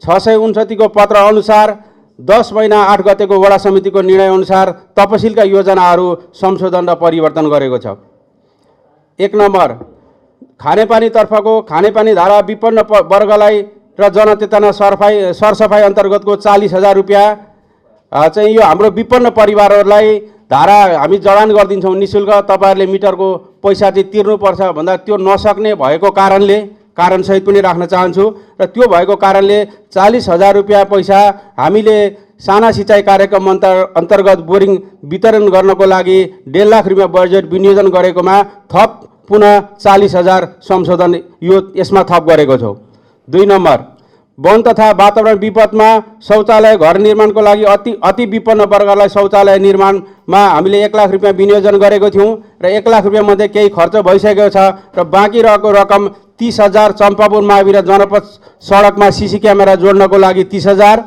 [SPEAKER 9] 659 को पत्र अनुसार 10 महिना 8 गतेको वडा समितिको निर्णय अनुसार तपसिलका योजनाहरू संशोधन र परिवर्तन गरेको छ। 1 नम्बर खानेपानीतर्फको खानेपानी धारा विपन्न वर्गलाई र जनचेतना सरसफाई अन्तर्गतको 40,000 रुपियाँ चाहिँ यो हाम्रो विपन्न परिवारहरूलाई धारा हामी जडान गरिदिन्छौँ निःशुल्क, तपाईँहरूले मिटरको पैसा चाहिँ तिर्नुपर्छ भन्दा त्यो नसक्ने भएको कारणले कारणसहित पनि राख्न चाहन्छु र त्यो भएको कारणले 40,000 रुपियाँ पैसा हामीले साना सिँचाइ कार्यक्रम अन्तर्गत बोरिङ वितरण गर्नको लागि 1.5 लाख रुपियाँ बजेट विनियोजन गरेकोमा थप पुनः 40,000 संशोधन यो यसमा थप गरेको छौँ। 2 नम्बर वन तथा वातावरण विपदमा शौचालय घर निर्माणको लागि अति विपन्न वर्गलाई शौचालय निर्माणमा हामीले 1 लाख रुपियाँ विनियोजन गरेको थियौँ र 1 लाख रुपियाँ मध्ये केही खर्च भइसकेको छ र बाँकी रहेको रकम 30,000 चम्पापुर मावि र जनपद सडकमा सीसी क्यामेरा जोड्नको लागि 30,000,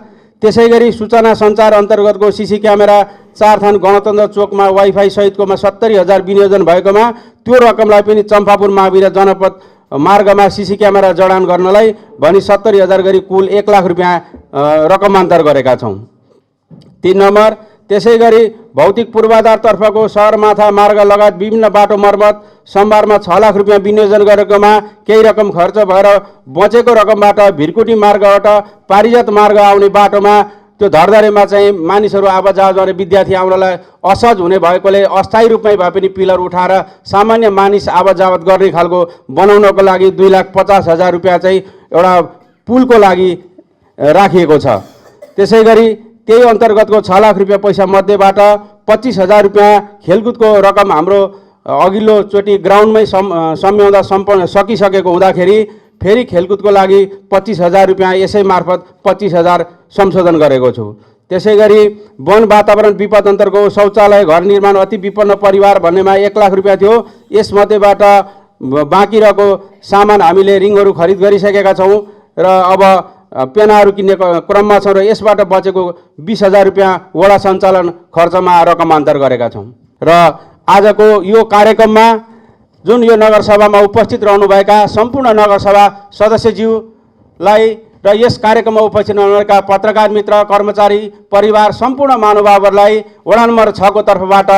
[SPEAKER 9] त्यसै गरी सूचना सञ्चार अन्तर्गतको सीसी क्यामेरा 4 थान गणतन्त्र चोकमा वाइफाई सहितकोमा 70,000 विनियोजन भएकोमा त्यो रकमलाई पनि चम्पापुर मावि र जनपद मार्गमा सीसी क्यामेरा जडान गर्नलाई भनी 70,000 गरी कुल 1 लाख रुपियाँ रकमान्तर गरेका छौँ। 3 नम्बर त्यसै गरी भौतिक पूर्वाधारतर्फको सहरमाथा मार्ग लगायत विभिन्न बाटो मर्मत सम्भारमा 6 लाख रुपियाँ विनियोजन गरेकोमा केही रकम खर्च भएर बचेको रकमबाट भिरकुटी मार्गबाट पारिजात मार्ग आउने बाटोमा त्यो धरधरेमा चाहिँ मानिसहरू आवाजावट गर्ने विद्यार्थी आउनलाई असहज हुने भएकोले अस्थायी रूपमै भए पनि पिलर उठाएर सामान्य मानिस आवाजावट गर्ने खालको बनाउनको लागि 2,50,000 रुपियाँ चाहिँ एउटा पुलको लागि राखिएको छ। त्यसै गरी त्यही अन्तर्गतको 6 लाख रुपियाँ पैसा मध्येबाट 25,000 रुपियाँ खेलकुदको रकम हाम्रो अघिल्लोचोटि ग्राउन्डमै सम्झौता सम्पन्न सकिसकेको हुँदाखेरि फेरि खेलकुदको लागि 25,000 रुपियाँ यसै मार्फत 25,000 संशोधन गरेको छु। त्यसै गरी वन वातावरण विपद अन्तर्गत शौचालय घर निर्माण अति विपन्न परिवार भन्नेमा 1 लाख रुपियाँ थियो। यसमध्येबाट बाँकी रहेको सामान हामीले रिङहरू खरिद गरिसकेका छौँ र अब पेनाहरू किन्ने क्रममा छौँ र यसबाट बचेको 20,000 रुपियाँ वडा सञ्चालन खर्चमा रकमान्तर गरेका छौँ। र आजको यो कार्यक्रममा जुन यो नगरसभामा उपस्थित रहनुभएका सम्पूर्ण नगरसभा सदस्यज्यूलाई र यस कार्यक्रममा उपस्थित रहनुभएका पत्रकार मित्र, कर्मचारी, परिवार, सम्पूर्ण महानुभावहरूलाई वडा नम्बर 6 को तर्फबाट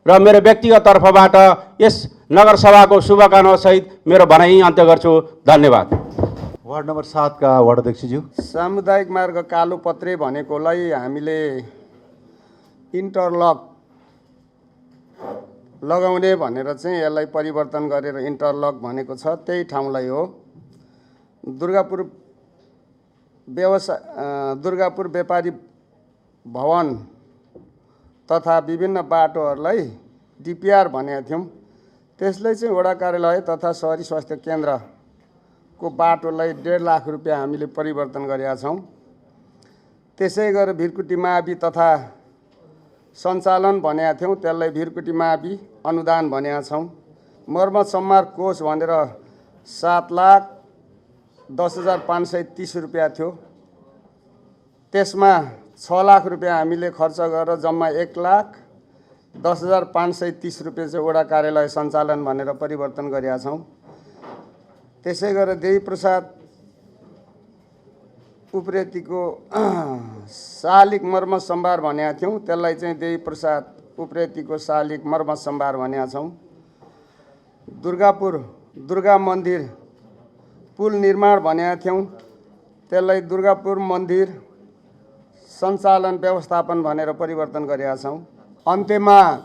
[SPEAKER 9] र मेरो व्यक्तिगत तर्फबाट यस नगरसभाको शुभकामनासहित मेरो भनाइ अन्त्य गर्छु। धन्यवाद।
[SPEAKER 2] वार्ड नम्बर 7 का वार्ड अध्यक्षज्यू।
[SPEAKER 10] सामुदायिक मार्ग कालोपत्रे भनेकोलाई हामीले इन्टरलक लगाउने भनेर चाहिँ यसलाई परिवर्तन गरेर इन्टरलक भनेको छ, त्यही ठाउँलाई हो। दुर्गापुर व्यापारी भवन तथा विभिन्न बाटोहरूलाई डिपिआर भनेका थियौँ। त्यसलाई चाहिँ वडा कार्यालय तथा सहरी स्वास्थ्य केन्द्रको बाटोलाई 1.5 लाख रुपियाँ हामीले परिवर्तन गरेका छौँ। त्यसै गरेर भिरकुटी मावि तथा सञ्चालन भनेका थियौँ, त्यसलाई भिरकुटी मावि अनुदान भनेका छौँ। मर्मत सम्मार कोष भनेर 7,10,530 रुपियाँ थियो। त्यसमा 6 लाख रुपियाँ हामीले खर्च गरेर जम्मा 1,10,530 रुपियाँ चाहिँ वडा कार्यालय सञ्चालन भनेर परिवर्तन गरेका छौँ। त्यसै गरेर देवी प्रसाद उप्रेतीको शालिग मर्मत सम्भार भनेका थियौँ, त्यसलाई चाहिँ देवी प्रसाद उप्रेतीको शालिग मर्मत सम्भार भनेका छौँ। दुर्गापुर दुर्गा मन्दिर पुल निर्माण भनेका थियौँ, त्यसलाई दुर्गापुर मन्दिर सञ्चालन व्यवस्थापन भनेर परिवर्तन गरेका छौँ। अन्त्यमा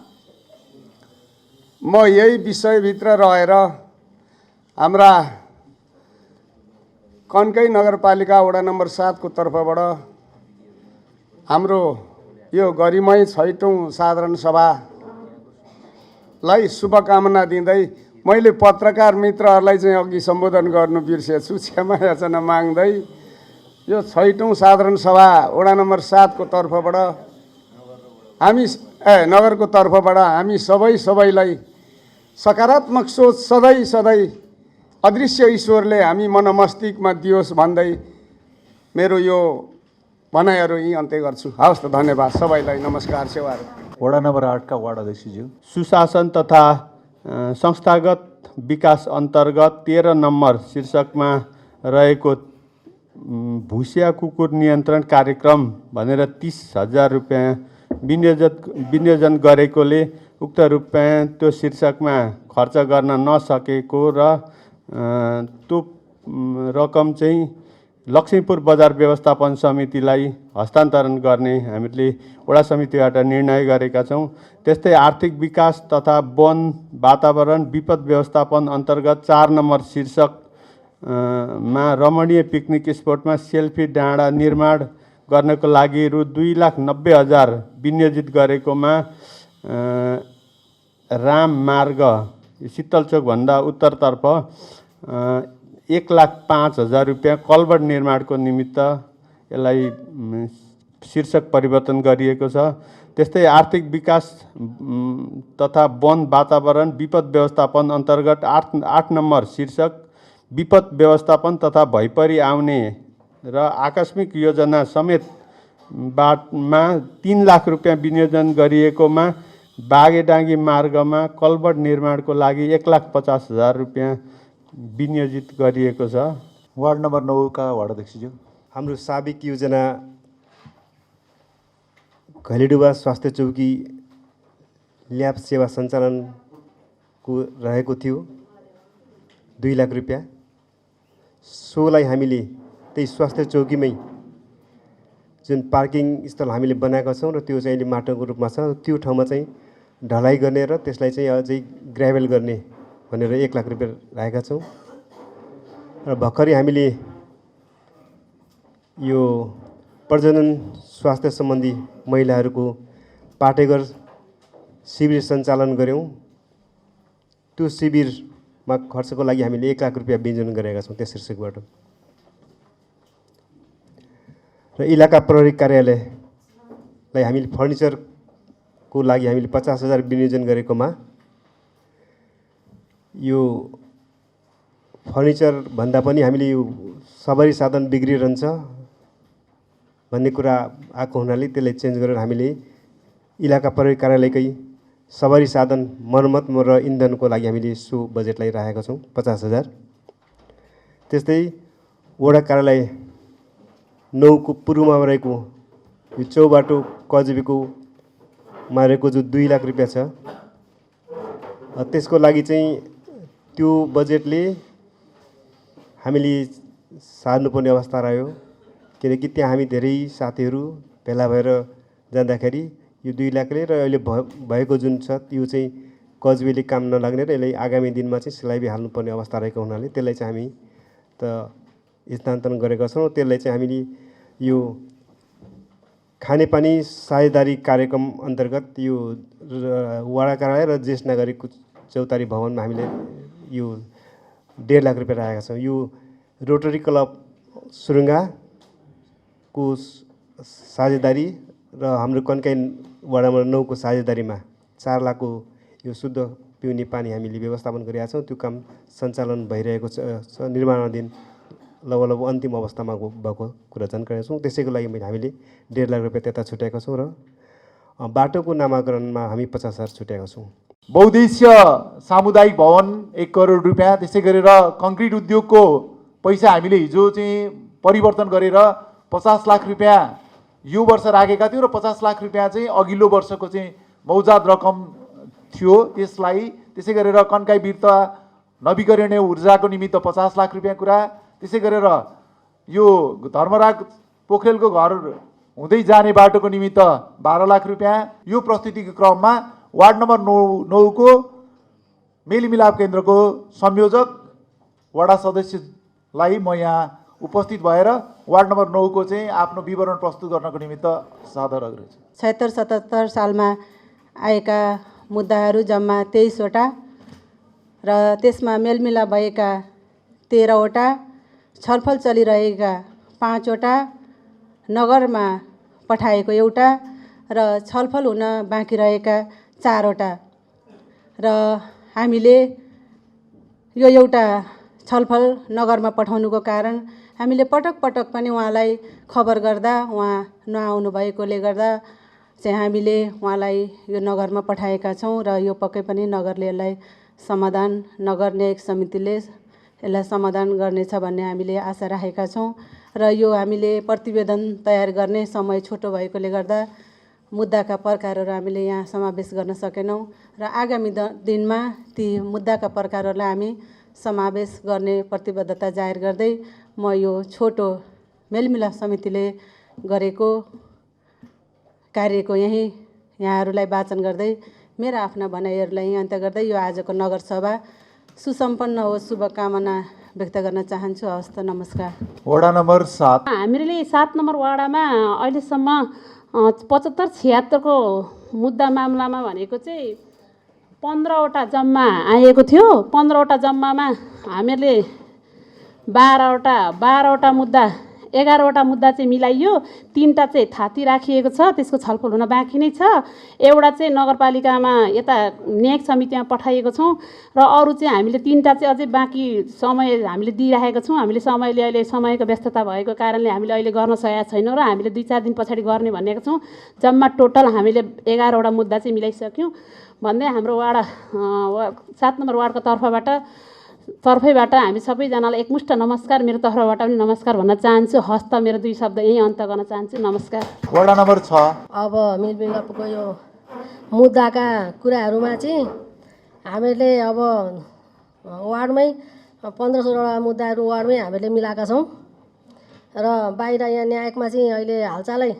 [SPEAKER 10] म यही विषयभित्र रहेर हाम्रा कन्कै नगरपालिका वडा नम्बर 7 को तर्फबाट हाम्रो यो गरिमय 6औं साधारण सभालाई शुभकामना दिँदै मैले पत्रकार मित्रहरूलाई चाहिँ अघि सम्बोधन गर्नु बिर्सेछु, क्षमा याचना माग्दै यो 6औं साधारण सभा वडा नम्बर 7 को तर्फबाट हामी नगरको तर्फबाट हामी सबैलाई सकारात्मक सोच सधैँ अदृश्य ईश्वरले हामी मनमस्तिष्कमा दियोस् भन्दै मेरो यो भनाइहरू यहीँ अन्त्य गर्छु। हवस् त, धन्यवाद सबैलाई, नमस्कार, सेवाहरू।
[SPEAKER 2] वडा नम्बर 8 का वार्ड अध्यक्षज्यू।
[SPEAKER 9] सुशासन तथा संस्थागत विकास अन्तर्गत 13 नम्बर शीर्षकमा रहेको भुसिया कुकुर नियन्त्रण कार्यक्रम भनेर 30,000 रुपियाँ विनियोजन गरेकोले उक्त रुपियाँ त्यो शीर्षकमा खर्च गर्न नसकेको र त्यो रकम चाहिँ लक्ष्मीपुर बजार व्यवस्थापन समितिलाई हस्तान्तरण गर्ने हामीले वडा समितिबाट निर्णय गरेका छौँ। त्यस्तै आर्थिक विकास तथा वन वातावरण विपद व्यवस्थापन अन्तर्गत 4 नम्बर शीर्षकमा रमणीय पिकनिक स्पोटमा सेल्फी डाँडा निर्माण गर्नको लागि रु 2,90,000 विनियोजित गरेकोमा राम मार्ग शीतलचोकभन्दा उत्तरतर्फ 1,05,000 रुपियाँ कल्भर्ट निर्माणको निमित्त यसलाई शीर्षक परिवर्तन गरिएको छ। त्यस्तै आर्थिक विकास तथा वन वातावरण विपद व्यवस्थापन अन्तर्गत 8 नम्बर शीर्षक विपद व्यवस्थापन तथा भइपरि आउने र आकस्मिक योजना समेत बाटमा 3 लाख रुपियाँ विनियोजन गरिएकोमा बागेडाँगी मार्गमा कल्भर्ट निर्माणको लागि 1,50,000 रुपियाँ विनियोजित गरिएको छ।
[SPEAKER 2] वार्ड नम्बर 9 का वार्ड अध्यक्षज्यू।
[SPEAKER 11] हाम्रो साबिक योजना घलेडुवा स्वास्थ्य चौकी ल्याब सेवा सञ्चालनको रहेको थियो 2 लाख रुपियाँ। सोलाई हामीले त्यही स्वास्थ्य चौकीमै जुन पार्किङ स्थल हामीले बनाएका छौँ र त्यो चाहिँ अहिले माटोको रूपमा छ, त्यो ठाउँमा चाहिँ ढलाइ गर्ने र त्यसलाई चाहिँ अझै ग्राभेल गर्ने भनेर 1 लाख रुपियाँ राखेका छौँ। र भर्खरै हामीले यो प्रजनन स्वास्थ्य सम्बन्धी महिलाहरूको पाटेघर शिविर सञ्चालन गऱ्यौँ। त्यो शिविरमा खर्चको लागि हामीले 1 लाख रुपियाँ विनियोजन गरेका छौँ त्यस शीर्षकबाट। र इलाका प्रहरी कार्यालयलाई हामीले फर्निचरको लागि हामीले 50,000 विनियोजन गरेकोमा यो फर्निचर भन्दा पनि हामीले यो सवारी साधन बिग्रिरहन्छ भन्ने कुरा आएको हुनाले त्यसलाई चेन्ज गरेर हामीले इलाका प्रहरी कार्यालयकै सवारी साधन मर्मत र इन्धनको लागि हामीले सो बजेटलाई राखेका छौँ 50,000। त्यस्तै वडा कार्यालय 9 को पूर्वमा रहेको यो चौबाटो कजबीको रहेको जो 2 लाख रुपियाँ छ, त्यसको लागि चाहिँ त्यो बजेटले हामीले सार्नुपर्ने अवस्था रह्यो। किनकि त्यहाँ हामी धेरै साथीहरू भेला भएर जाँदाखेरि यो 2 लाखले र अहिले भएको जुन छ यो चाहिँ कजबीले काम नलाग्ने र यसलाई आगामी दिनमा चाहिँ सिलाइबी हाल्नुपर्ने अवस्था रहेको हुनाले त्यसलाई चाहिँ हामी त स्थानान्तरण गरेका छौँ। त्यसलाई चाहिँ हामीले यो खानेपानी साझेदारी कार्यक्रम अन्तर्गत यो वडा कार्यालय र ज्येष्ठ नागरिक चौतारी भवनमा हामीले यो 1.5 लाख रुपियाँ राखेका छौँ। यो रोटरी क्लब सुरुङ्गाको साझेदारी र हाम्रो कन्काई वडा नम्बर 9 को साझेदारीमा 4 लाखको यो शुद्ध पिउने पानी हामीले व्यवस्थापन गरेका छौँ। त्यो काम सञ्चालन भइरहेको छ, निर्माणाधीन लगभग अन्तिम अवस्थामा भएको कुरा जानकारी छौँ। त्यसैको लागि हामीले 1.5 लाख रुपियाँ त्यता छुट्याएका छौँ र बाटोको नामाकरणमा हामी 50,000 छुट्याएका छौँ।
[SPEAKER 2] बहुद्देश्य सामुदायिक भवन 1 करोड रुपियाँ, त्यसै गरेर कङ्क्रिट उद्योगको पैसा हामीले हिजो चाहिँ परिवर्तन गरेर 50 लाख रुपियाँ यो वर्ष राखेका थियौँ र 50 लाख रुपियाँ चाहिँ अघिल्लो वर्षको चाहिँ मौजाद रकम थियो, त्यसलाई त्यसै गरेर कन्काई बिर्ता नवीकरणीय ऊर्जाको निमित्त 50 लाख रुपियाँ कुरा, त्यसै गरेर यो धर्मराज पोखरेलको घर हुँदै जाने बाटोको निमित्त 12 लाख रुपियाँ। यो प्रस्तुतिको क्रममा वार्ड नम्बर 9 को मेलमिलाप केन्द्रको संयोजक वडा सदस्यलाई म यहाँ उपस्थित भएर वार्ड नम्बर 9 को चाहिँ आफ्नो विवरण प्रस्तुत गर्नको निमित्त सादर गर्छु।
[SPEAKER 3] 76-77 सालमा आएका मुद्दाहरू जम्मा 23 वटा र त्यसमा मेलमिलाप भएका 13 वटा, छलफल चलिरहेका 5 वटा, नगरमा पठाएको एउटा र छलफल हुन बाँकी रहेका 4 वटा। र हामीले यो एउटा छलफल नगरमा पठाउनुको कारण हामीले पटक पटक पनि उहाँलाई खबर गर्दा उहाँ नआउनु भएकोले गर्दा चाहिँ हामीले उहाँलाई यो नगरमा पठाएका छौँ र यो पक्कै पनि नगरले यसलाई समाधान, नगर न्यायिक समितिले यसलाई समाधान गर्नेछ भन्ने हामीले आशा राखेका छौँ। र यो हामीले प्रतिवेदन तयार गर्ने समय छोटो भएकोले गर्दा मुद्दाका प्रकारहरू हामीले यहाँ समावेश गर्न सकेनौँ र आगामी दिनमा ती मुद्दाका प्रकारहरूलाई हामी समावेश गर्ने प्रतिबद्धता जाहेर गर्दै म यो छोटो मेलमिलाप समितिले गरेको कार्यको यहाँहरूलाई वाचन गर्दै मेरा आफ्ना भनाइहरूलाई यहीँ अन्त्य गर्दै यो आजको नगरसभा सुसम्पन्न होस् शुभकामना व्यक्त गर्न चाहन्छु। हवस् त, नमस्कार।
[SPEAKER 2] वडा नम्बर 7
[SPEAKER 12] हामीले 7 नम्बर वाडामा अहिलेसम्म 75-76 को मुद्दा मामलामा भनेको चाहिँ 15 वटा जम्मा आएको थियो। 15 वटा जम्मामा हामीहरूले 12 वटा मुद्दा 11 वटा मुद्दा चाहिँ मिलाइयो, 3टा चाहिँ थाती राखिएको छ, त्यसको छलफल हुन बाँकी नै छ। एउटा चाहिँ नगरपालिकामा यता न्यायिक समितिमा पठाइएको छौँ र अरू चाहिँ हामीले 3टा चाहिँ अझै बाँकी समय हामीले दिइराखेका छौँ। हामीले अहिले समयको व्यस्तता भएको कारणले हामीले अहिले गर्न सकेका छैनौँ र हामीले 2-4 दिन पछाडि गर्ने भनेका छौँ। जम्मा टोटल हामीले 11 वटा मुद्दा चाहिँ मिलाइसक्यौँ भन्दै हाम्रो 7 नम्बर वार्डको तर्फैबाट हामी सबैजनालाई एकमुष्ट नमस्कार, मेरो तर्फबाट पनि नमस्कार भन्न चाहन्छु। हस्त मेरो 2 शब्द यहीँ अन्त गर्न चाहन्छु। नमस्कार।
[SPEAKER 2] वडा नम्बर 6
[SPEAKER 13] अब मेलमिलापको यो मुद्दाका कुराहरूमा चाहिँ हामीले अब वार्डमै 15-16 मुद्दाहरू वार्डमै हामीले मिलाएका छौँ र बाहिर यहाँ न्यायिकमा चाहिँ अहिले हालचालै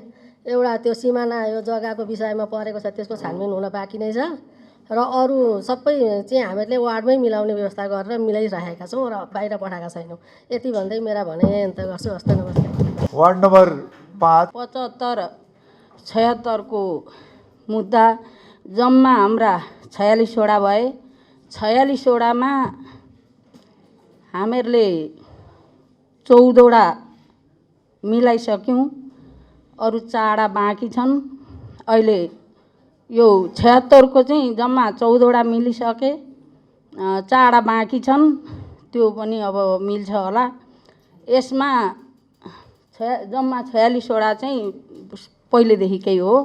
[SPEAKER 13] एउटा त्यो सिमाना यो जग्गाको विषयमा परेको छ, त्यसको छानबिन हुन बाँकी नै छ र अरू सबै चाहिँ हामीले वार्डमै मिलाउने व्यवस्था गरेर मिलाइरहेका छौँ र बाहिर पठाएका छैनौँ। यति भन्दै मेरा भनाइ अन्त गर्छु। हस्त, नमस्कार।
[SPEAKER 2] वार्ड नम्बर 5
[SPEAKER 3] 75-76 को मुद्दा जम्मा हाम्रा 46 वटा भए। 46 वटामा हामीहरूले 14 वटा मिलाइसक्यौँ, अरू 4 वटा बाँकी छन्। अहिले यो 76 को चाहिँ जम्मा 14 वटा मिलिसके, 4 वटा बाँकी छन्, त्यो पनि अब मिल्छ होला। यसमा जम्मा 46 वटा चाहिँ पहिलेदेखिकै हो।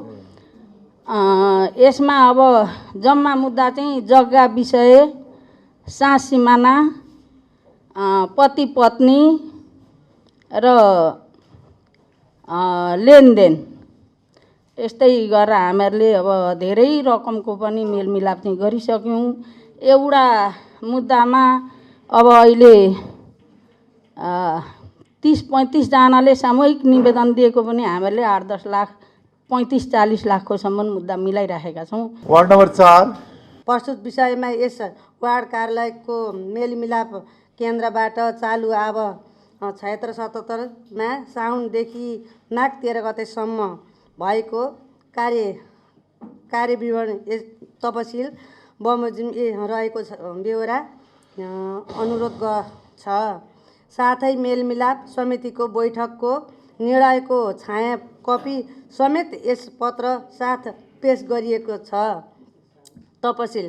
[SPEAKER 3] यसमा अब जम्मा मुद्दा चाहिँ जग्गा विषय, सास सिमाना, पति पत्नी र लेनदेन, यस्तै गरेर हामीहरूले अब धेरै रकमको पनि मेलमिलाप चाहिँ गरिसक्यौँ। एउटा मुद्दामा अब अहिले 30-35 जनाले सामूहिक निवेदन दिएको पनि हामीहरूले 8-10 लाख 35-40 लाखकोसम्म मुद्दा मिलाइराखेका छौँ।
[SPEAKER 2] वार्ड नम्बर 4
[SPEAKER 3] प्रस्तुत विषयमा यस वार्ड कार्यालयको मेलमिलाप केन्द्रबाट चालु अब 76-77 साउनदेखि माघ 13 गतेसम्म भएको कार्यविवरण तपसिल बमोजिम रहेको बेहोरा अनुरोध छ। साथै मेलमिलाप समितिको बैठकको निर्णयको छाया कपी समेत यस पत्र साथ पेश गरिएको छ। तपसिल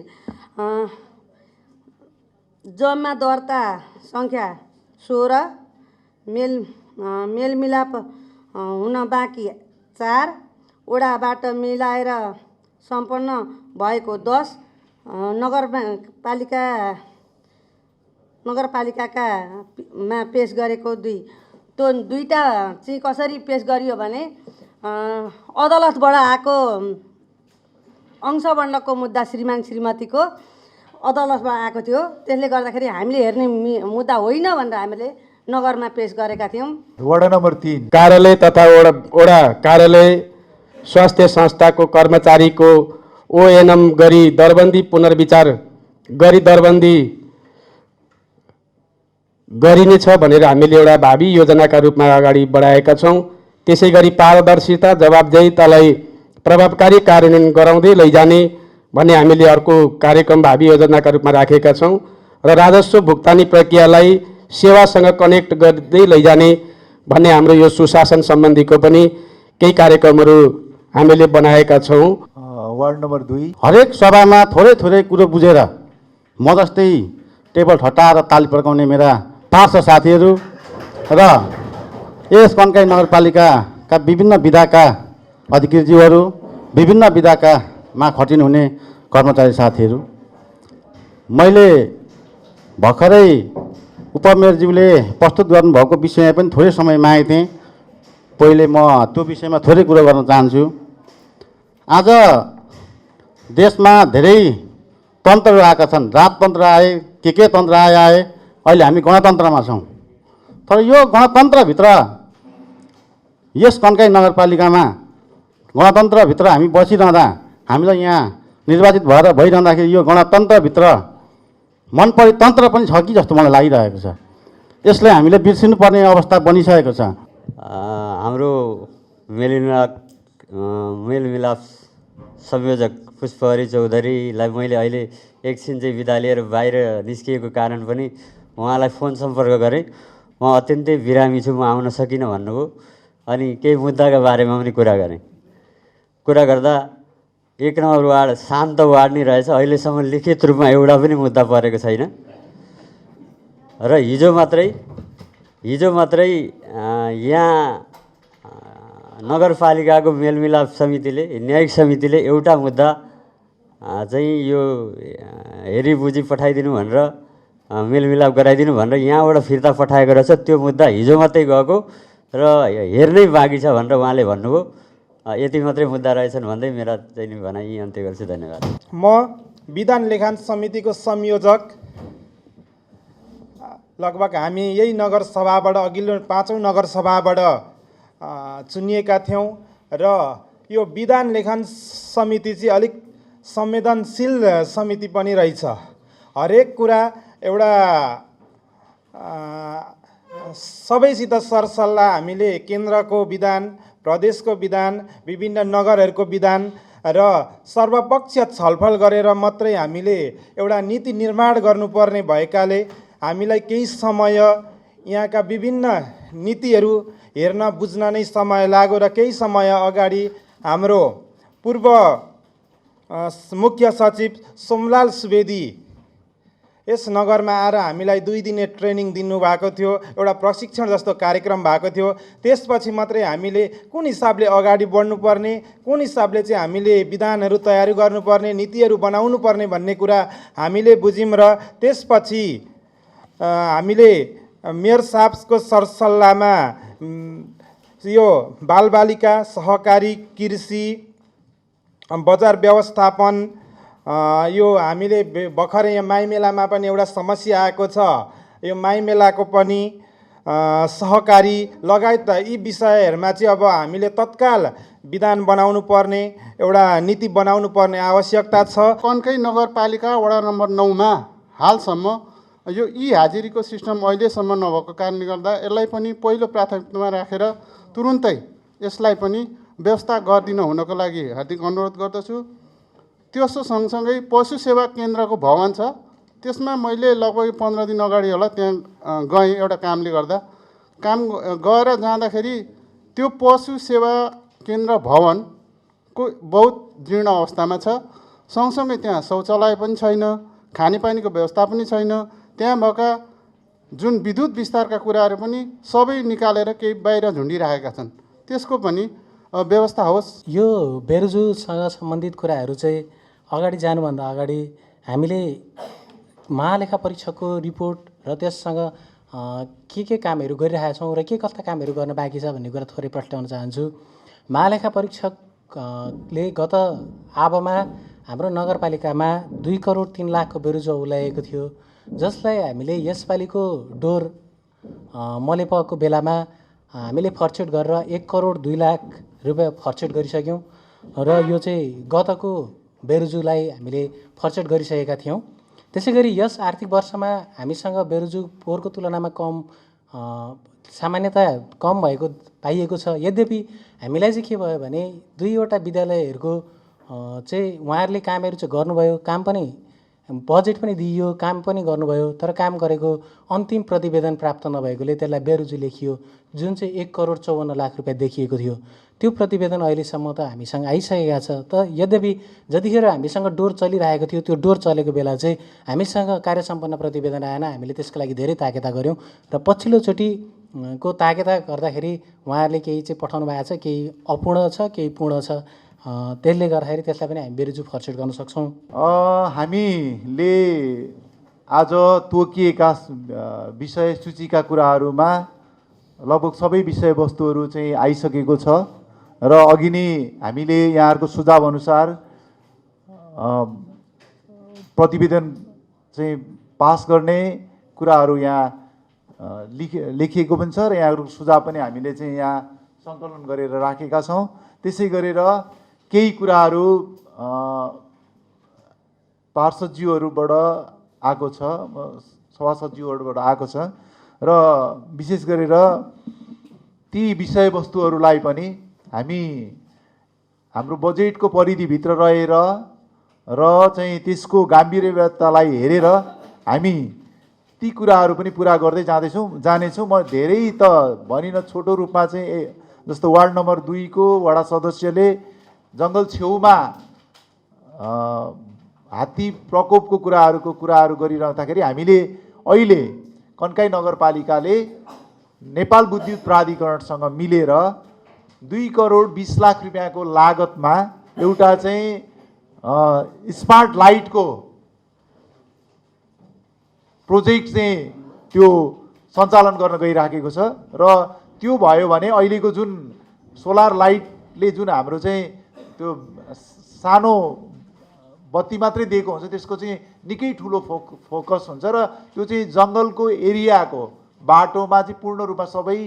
[SPEAKER 3] जम्मा दर्ता सङ्ख्या 16, मेलमिलाप हुन बाँकी 4 वडाबाट मिलाएर सम्पन्न भएको 10, नगरपालिकामा पेश गरेको 2। त्यो 2टा चाहिँ कसरी पेश गरियो भने अदालतबाट आएको अंशबन्धको मुद्दा श्रीमान श्रीमतीको अदालतमा आएको थियो। त्यसले गर्दाखेरि हामीले हेर्ने मुद्दा होइन भनेर हामीले नगरमा पेश गरेका थियौँ।
[SPEAKER 2] वडा नम्बर 3
[SPEAKER 9] कार्यालय तथा वडा कार्यालय स्वास्थ्य संस्थाको कर्मचारीको ओएनएम गरी दरबन्दी पुनर्विचार गरी दरबन्दी गरिनेछ भनेर हामीले एउटा भावी योजनाका रूपमा अगाडि बढाएका छौँ। त्यसै गरी पारदर्शिता जवाबदेहितालाई प्रभावकारी कार्यान्वयन गराउँदै लैजाने भन्ने हामीले अर्को कार्यक्रम भावी योजनाका रूपमा राखेका छौँ र राजस्व भुक्तानी प्रक्रियालाई सेवासँग कनेक्ट गर्दै लैजाने भन्ने हाम्रो यो सुशासन सम्बन्धीको पनि केही कार्यक्रमहरू हामीले बनाएका छौँ।
[SPEAKER 2] वार्ड नम्बर 2
[SPEAKER 5] हरेक सभामा थोरै थोरै कुरो बुझेर म जस्तै टेबल ठट्टाएर ताली पड्काउने मेरा पार्श्व साथीहरू र यस कन्काई नगरपालिकाका विभिन्न विधाका अधिकृतज्यूहरू, विभिन्न विधाकामा खटिन हुने कर्मचारी साथीहरू, मैले भर्खरै उपमेयरज्यूले प्रस्तुत गर्नुभएको विषयमा पनि थोरै समय मागेको थिएँ। पहिले म त्यो विषयमा थोरै कुरो गर्न चाहन्छु। आज देशमा धेरै तन्त्रहरू आएका छन्। राजतन्त्र आए, के तन्त्र आए, अहिले हामी गणतन्त्रमा छौँ। तर यो गणतन्त्रभित्र यस कन्काई नगरपालिकामा गणतन्त्रभित्र हामी बसिरहँदा, हामीलाई यहाँ निर्वाचित भइरहँदाखेरि यो गणतन्त्रभित्र मनपरी तन्त्र पनि छ कि जस्तो मलाई लागिरहेको छ। यसलाई हामीले बिर्सिनुपर्ने अवस्था बनिसकेको छ।
[SPEAKER 4] हाम्रो मेलमिलाप संयोजक पुष्पहरी चौधरीलाई मैले अहिले एकछिन चाहिँ बिदा लिएर बाहिर निस्किएको कारण पनि उहाँलाई फोन सम्पर्क गरेँ। म अत्यन्तै बिरामी छु, म आउन सकिनँ भन्नुभयो। अनि केही मुद्दाका बारेमा पनि कुरा गरेँ। कुरा गर्दा 1 नम्बर वार्ड शान्त वार्ड नै रहेछ। अहिलेसम्म लिखित रूपमा एउटा पनि मुद्दा परेको छैन। र हिजो मात्रै यहाँ नगरपालिकाको मेलमिलाप समितिले, न्यायिक समितिले एउटा मुद्दा चाहिँ यो हेरिबुझी पठाइदिनु भनेर, मेलमिलाप गराइदिनु भनेर यहाँबाट फिर्ता पठाएको रहेछ। त्यो मुद्दा हिजो मात्रै गएको र हेर्नै बाँकी छ भनेर उहाँले भन्नुभयो। यति मात्रै मुद्दा रहेछन् भन्दै मेरा चाहिँ भनाइ यही अन्त्य गर्छु। धन्यवाद।
[SPEAKER 14] म विधान लेखान समितिको संयोजक, लगभग हामी यही नगरसभाबाट अघिल्लो 5औं नगरसभाबाट चुनिएका थियौँ र यो विधान लेखान समिति चाहिँ अलिक संवेदनशील समिति पनि रहेछ। हरेक कुरा एउटा सबैसित सरसल्लाह हामीले केन्द्रको विधान, प्रदेशको विधान, विभिन्न नगरहरूको विधान र सर्वपक्षीय छलफल गरेर मात्रै हामीले एउटा नीति निर्माण गर्नुपर्ने भएकाले हामीलाई केही समय यहाँका विभिन्न नीतिहरू हेर्न बुझ्न नै समय लाग्यो र केही समय अगाडि हाम्रो पूर्व मुख्य सचिव सोमलाल सुवेदी यस नगरमा आएर हामीलाई 2 दिने ट्रेनिङ दिनुभएको थियो। एउटा प्रशिक्षण जस्तो कार्यक्रम भएको थियो। त्यसपछि मात्रै हामीले कुन हिसाबले अगाडि बढ्नुपर्ने, कुन हिसाबले चाहिँ हामीले विधानहरू तयारी गर्नुपर्ने, नीतिहरू बनाउनु पर्ने भन्ने कुरा हामीले बुझ्यौँ र त्यसपछि हामीले मेयर साहबको सरसल्लाहमा यो बालबालिका, सहकारी कृषि, बजार व्यवस्थापन, यो हामीले भर्खरै यहाँ माइमेलामा पनि एउटा समस्या आएको छ। यो माइमेलाको पनि सहकारी लगायत यी विषयहरूमा चाहिँ अब हामीले तत्काल विधान बनाउनु पर्ने, एउटा नीति बनाउनु पर्ने आवश्यकता छ।
[SPEAKER 10] कन्काई नगरपालिका वडा नम्बर 9 मा हालसम्म यो हाजिरीको सिस्टम अहिलेसम्म नभएको कारणले गर्दा यसलाई पनि पहिलो प्राथमिकतामा राखेर तुरुन्तै यसलाई पनि व्यवस्था गरिदिन हुनको लागि हार्दिक अनुरोध गर्दछु। त्यसो सँगसँगै पशु सेवा केन्द्रको भवन छ, त्यसमा मैले लगभग 15 दिन अगाडि होला त्यहाँ गएँ एउटा कामले गर्दा। काम गएर जाँदाखेरि त्यो पशु सेवा केन्द्र भवनको बहुत जीर्ण अवस्थामा छ। सँगसँगै त्यहाँ शौचालय पनि छैन, खानेपानीको व्यवस्था पनि छैन। त्यहाँ भएका जुन विद्युत विस्तारका कुराहरू पनि सबै निकालेर केही बाहिर झुन्डिरहेका छन्, त्यसको पनि व्यवस्था होस्।
[SPEAKER 15] यो बेरोजुसँग सम्बन्धित कुराहरू चाहिँ अगाडि जानुभन्दा अगाडि हामीले महालेखा परीक्षकको रिपोर्ट र त्यससँग के कामहरू गरिरहेका छौँ र के कस्ता कामहरू गर्न बाँकी छ भन्ने कुरा थोरै प्रश्नाउन चाहन्छु। महालेखा परीक्षकले गत आबमा हाम्रो नगरपालिकामा 2 करोड 3 लाखको बेरुजु औलाएको थियो, जसलाई हामीले यसपालिको डोर मलेपको बेलामा हामीले फर्चेट गरेर 1 करोड 2 लाख रुपियाँ फर्चेट गरिसक्यौँ र यो चाहिँ गतको बेरुजुलाई हामीले फर्चेट गरिसकेका थियौँ। त्यसै गरी यस आर्थिक वर्षमा हामीसँग बेरुजु पोहोरको तुलनामा सामान्यतया कम भएको पाइएको छ। यद्यपि हामीलाई चाहिँ के भयो भने 2वटा विद्यालयहरूको चाहिँ उहाँहरूले कामहरू चाहिँ गर्नुभयो, काम पनि बजेट पनि दिइयो, काम पनि गर्नुभयो, तर काम गरेको अन्तिम प्रतिवेदन प्राप्त नभएकोले त्यसलाई बेरुजु लेखियो, जुन चाहिँ 1 करोड 54 लाख रुपियाँ देखिएको थियो। त्यो प्रतिवेदन अहिलेसम्म त हामीसँग आइसकेका छ। त यद्यपि जतिखेर हामीसँग डोर चलिरहेको थियो, त्यो डोर चलेको बेला चाहिँ हामीसँग कार्य सम्पन्न प्रतिवेदन आएन। हामीले त्यसको लागि धेरै ताकेता गऱ्यौँ र पछिल्लोचोटिको ताकेता गर्दाखेरि उहाँहरूले केही चाहिँ पठाउनु भएको छ, केही अपूर्ण छ, केही पूर्ण छ। त्यसले गर्दाखेरि त्यसलाई पनि हामी बेरुजु फर्चेट गर्न सक्छौँ।
[SPEAKER 2] हामीले आज तोकिएका विषय सूचीका कुराहरूमा लगभग सबै विषयवस्तुहरू चाहिँ आइसकेको छ र अघि नै हामीले यहाँहरूको सुझाव अनुसार प्रतिवेदन चाहिँ पास गर्ने कुराहरू यहाँ लेखिएको पनि छ र यहाँहरूको सुझाव पनि हामीले चाहिँ यहाँ सङ्कलन गरेर राखेका छौँ। त्यसै गरेर केही कुराहरू पार्षदज्यूहरूबाट आएको छ, सभासदज्यूहरूबाट आएको छ र विशेष गरेर ती विषयवस्तुहरूलाई पनि हामी हाम्रो बजेटको परिधिभित्र रहेर र चाहिँ त्यसको गाम्भीर्यतालाई हेरेर हामी ती कुराहरू पनि पुरा गर्दै जानेछौँ। म धेरै त भनिन, छोटो रूपमा चाहिँ जस्तो वार्ड नम्बर 2 को वडा सदस्यले जङ्गल छेउमा हात्ती प्रकोपको कुराहरू गरिरहँदाखेरि हामीले अहिले कन्काई नगरपालिकाले नेपाल विद्युत प्राधिकरणसँग मिलेर 2 करोड 20 लाख रुपियाँको लागतमा एउटा चाहिँ स्मार्ट लाइटको प्रोजेक्ट चाहिँ त्यो सञ्चालन गर्न गइराखेको छ र त्यो भयो भने अहिलेको जुन सोलर लाइटले जुन हाम्रो चाहिँ त्यो सानो बत्ती मात्रै दिएको हुन्छ, त्यसको चाहिँ निकै ठुलो फोकस हुन्छ र त्यो चाहिँ जङ्गलको एरियाको बाटोमा चाहिँ पूर्ण रूपमा सबै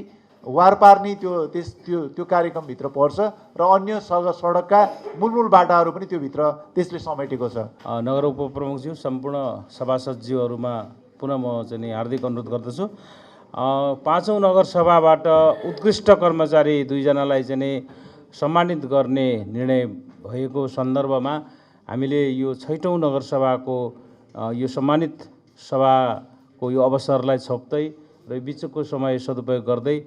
[SPEAKER 2] वारपार नै त्यो कार्यक्रमभित्र पर्छ र अन्य सडकका मूलमूल बाटाहरू पनि त्योभित्र त्यसले समेटेको छ।
[SPEAKER 1] नगर उपप्रमुखज्यू, सम्पूर्ण सभासदज्यूहरूमा पुनः म चाहिँ हार्दिक अनुरोध गर्दछु। 5औं नगरसभाबाट उत्कृष्ट कर्मचारी 2 जनालाई चाहिँ सम्मानित गर्ने निर्णय भएको सन्दर्भमा हामीले यो 6औं नगरसभाको यो सम्मानित सभाको यो अवसरलाई छोप्दै र बिचको समय सदुपयोग गर्दै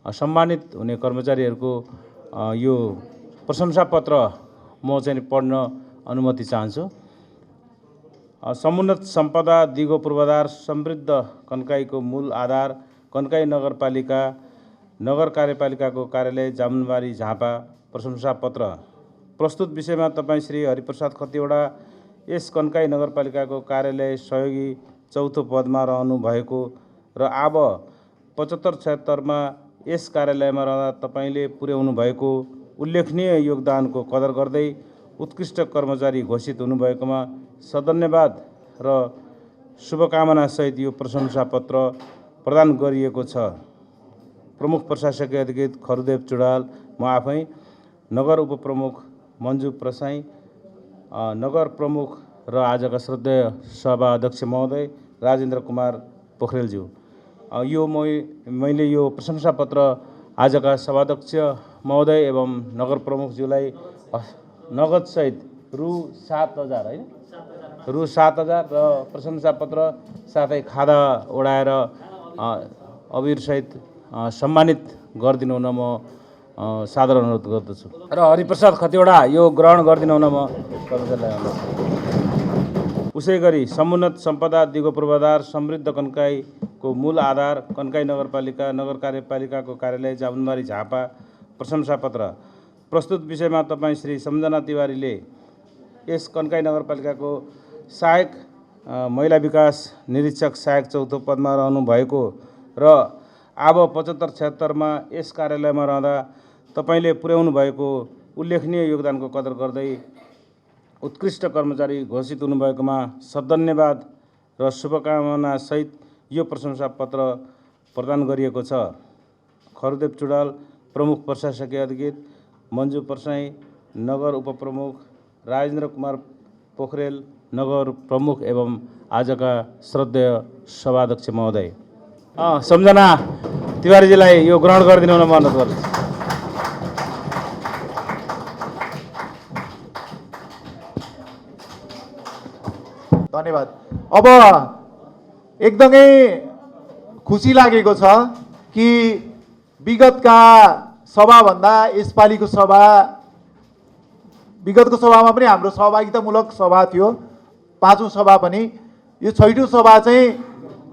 [SPEAKER 1] सम्मानित हुने कर्मचारीहरूको यो प्रशंसा पत्र म चाहिँ पढ्न अनुमति चाहन्छु। समुन्नत सम्पदा दिगो पूर्वाधार समृद्ध कन्काईको मूल आधार कन्काई नगरपालिका नगर कार्यपालिकाको कार्यालय जामुनबारी झापा प्रशंसा पत्र। प्रस्तुत विषयमा तपाईँ श्री हरिप्रसाद खतिवडा यस कन्काई नगरपालिकाको कार्यालय सहयोगी 4थो पदमा रहनु भएको र अब 75-76 मा यस कार्यालयमा रहँदा तपाईँले पुर्याउनु भएको उल्लेखनीय योगदानको कदर गर्दै उत्कृष्ट कर्मचारी घोषित हुनुभएकोमा सधन्यवाद र शुभकामनासहित यो प्रशंसा पत्र प्रदान गरिएको छ। प्रमुख प्रशासकीय अधिकृत खरुदेव चुडाल, म आफै, नगर उपप्रमुख मन्जु प्रसाई, नगर प्रमुख र आजका श्रद्धेय सभा अध्यक्ष महोदय राजेन्द्र कुमार पोखरेलज्यू, यो मैले यो प्रशंसा पत्र आजका सभाध्यक्ष महोदय एवं नगर प्रमुखज्यूलाई नगदसहित रु 7,000 होइन रु 7,000 र प्रशंसा पत्र साथै खादा ओढाएर अबिरसहित सम्मानित गरिदिनु हुन म सादर अनुरोध गर्दछु र हरिप्रसाद खतिवडा यो ग्रहण गरिदिनु हुन म कर्मचारीलाई अनुरोध गर्दछु। उसै गरी समुन्नत सम्पदा दिगो पूर्वाधार समृद्ध कन्काईको मूल आधार कन्काई नगरपालिका नगर कार्यपालिकाको कार्यालय जामुनबारी झापा प्रशंसा पत्र। प्रस्तुत विषयमा तपाईँ श्री सम्झना तिवारीले यस कन्काई नगरपालिकाको सहायक महिला विकास निरीक्षक सहायक 4थो पदमा रहनु भएको र अब 75-76 मा यस कार्यालयमा रहँदा तपाईँले पुर्याउनु भएको उल्लेखनीय योगदानको कदर गर्दै उत्कृष्ट कर्मचारी घोषित हुनुभएकोमा सधन्यवाद र शुभकामनासहित यो प्रशंसापत्र प्रदान गरिएको छ। खरुदेव चुडाल प्रमुख प्रशासकीय अधिकृत, मन्जु पर्साई नगर उपप्रमुख, राजेन्द्र कुमार पोखरेल नगर प्रमुख एवं आजका श्रद्धेय सभाध्यक्ष महोदय। सम्झना तिवारीजीलाई यो ग्रहण गरिदिनु हुन अनुरोध गर्छु।
[SPEAKER 2] धन्यवाद। अब एकदमै खुसी लागेको छ कि विगतका सभाभन्दा यसपालिको सभा, विगतको सभामा पनि हाम्रो सहभागितामूलक सभा थियो, 5औं सभा पनि। यो 6औं सभा चाहिँ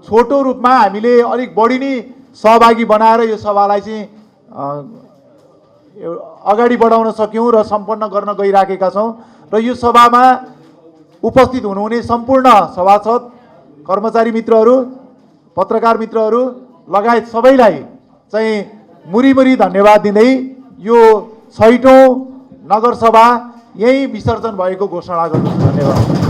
[SPEAKER 2] छोटो रूपमा हामीले अलिक बढी नै सहभागी बनाएर यो सभालाई चाहिँ अगाडि बढाउन सक्यौँ र सम्पन्न गर्न गइराखेका छौँ। र यो सभामा उपस्थित हुनुहुने सम्पूर्ण सभासद, कर्मचारी मित्रहरू, पत्रकार मित्रहरू लगायत सबैलाई चाहिँ मुरी धन्यवाद दिँदै यो 6औं नगरसभा यही विसर्जन भएको घोषणा गर्छु। धन्यवाद।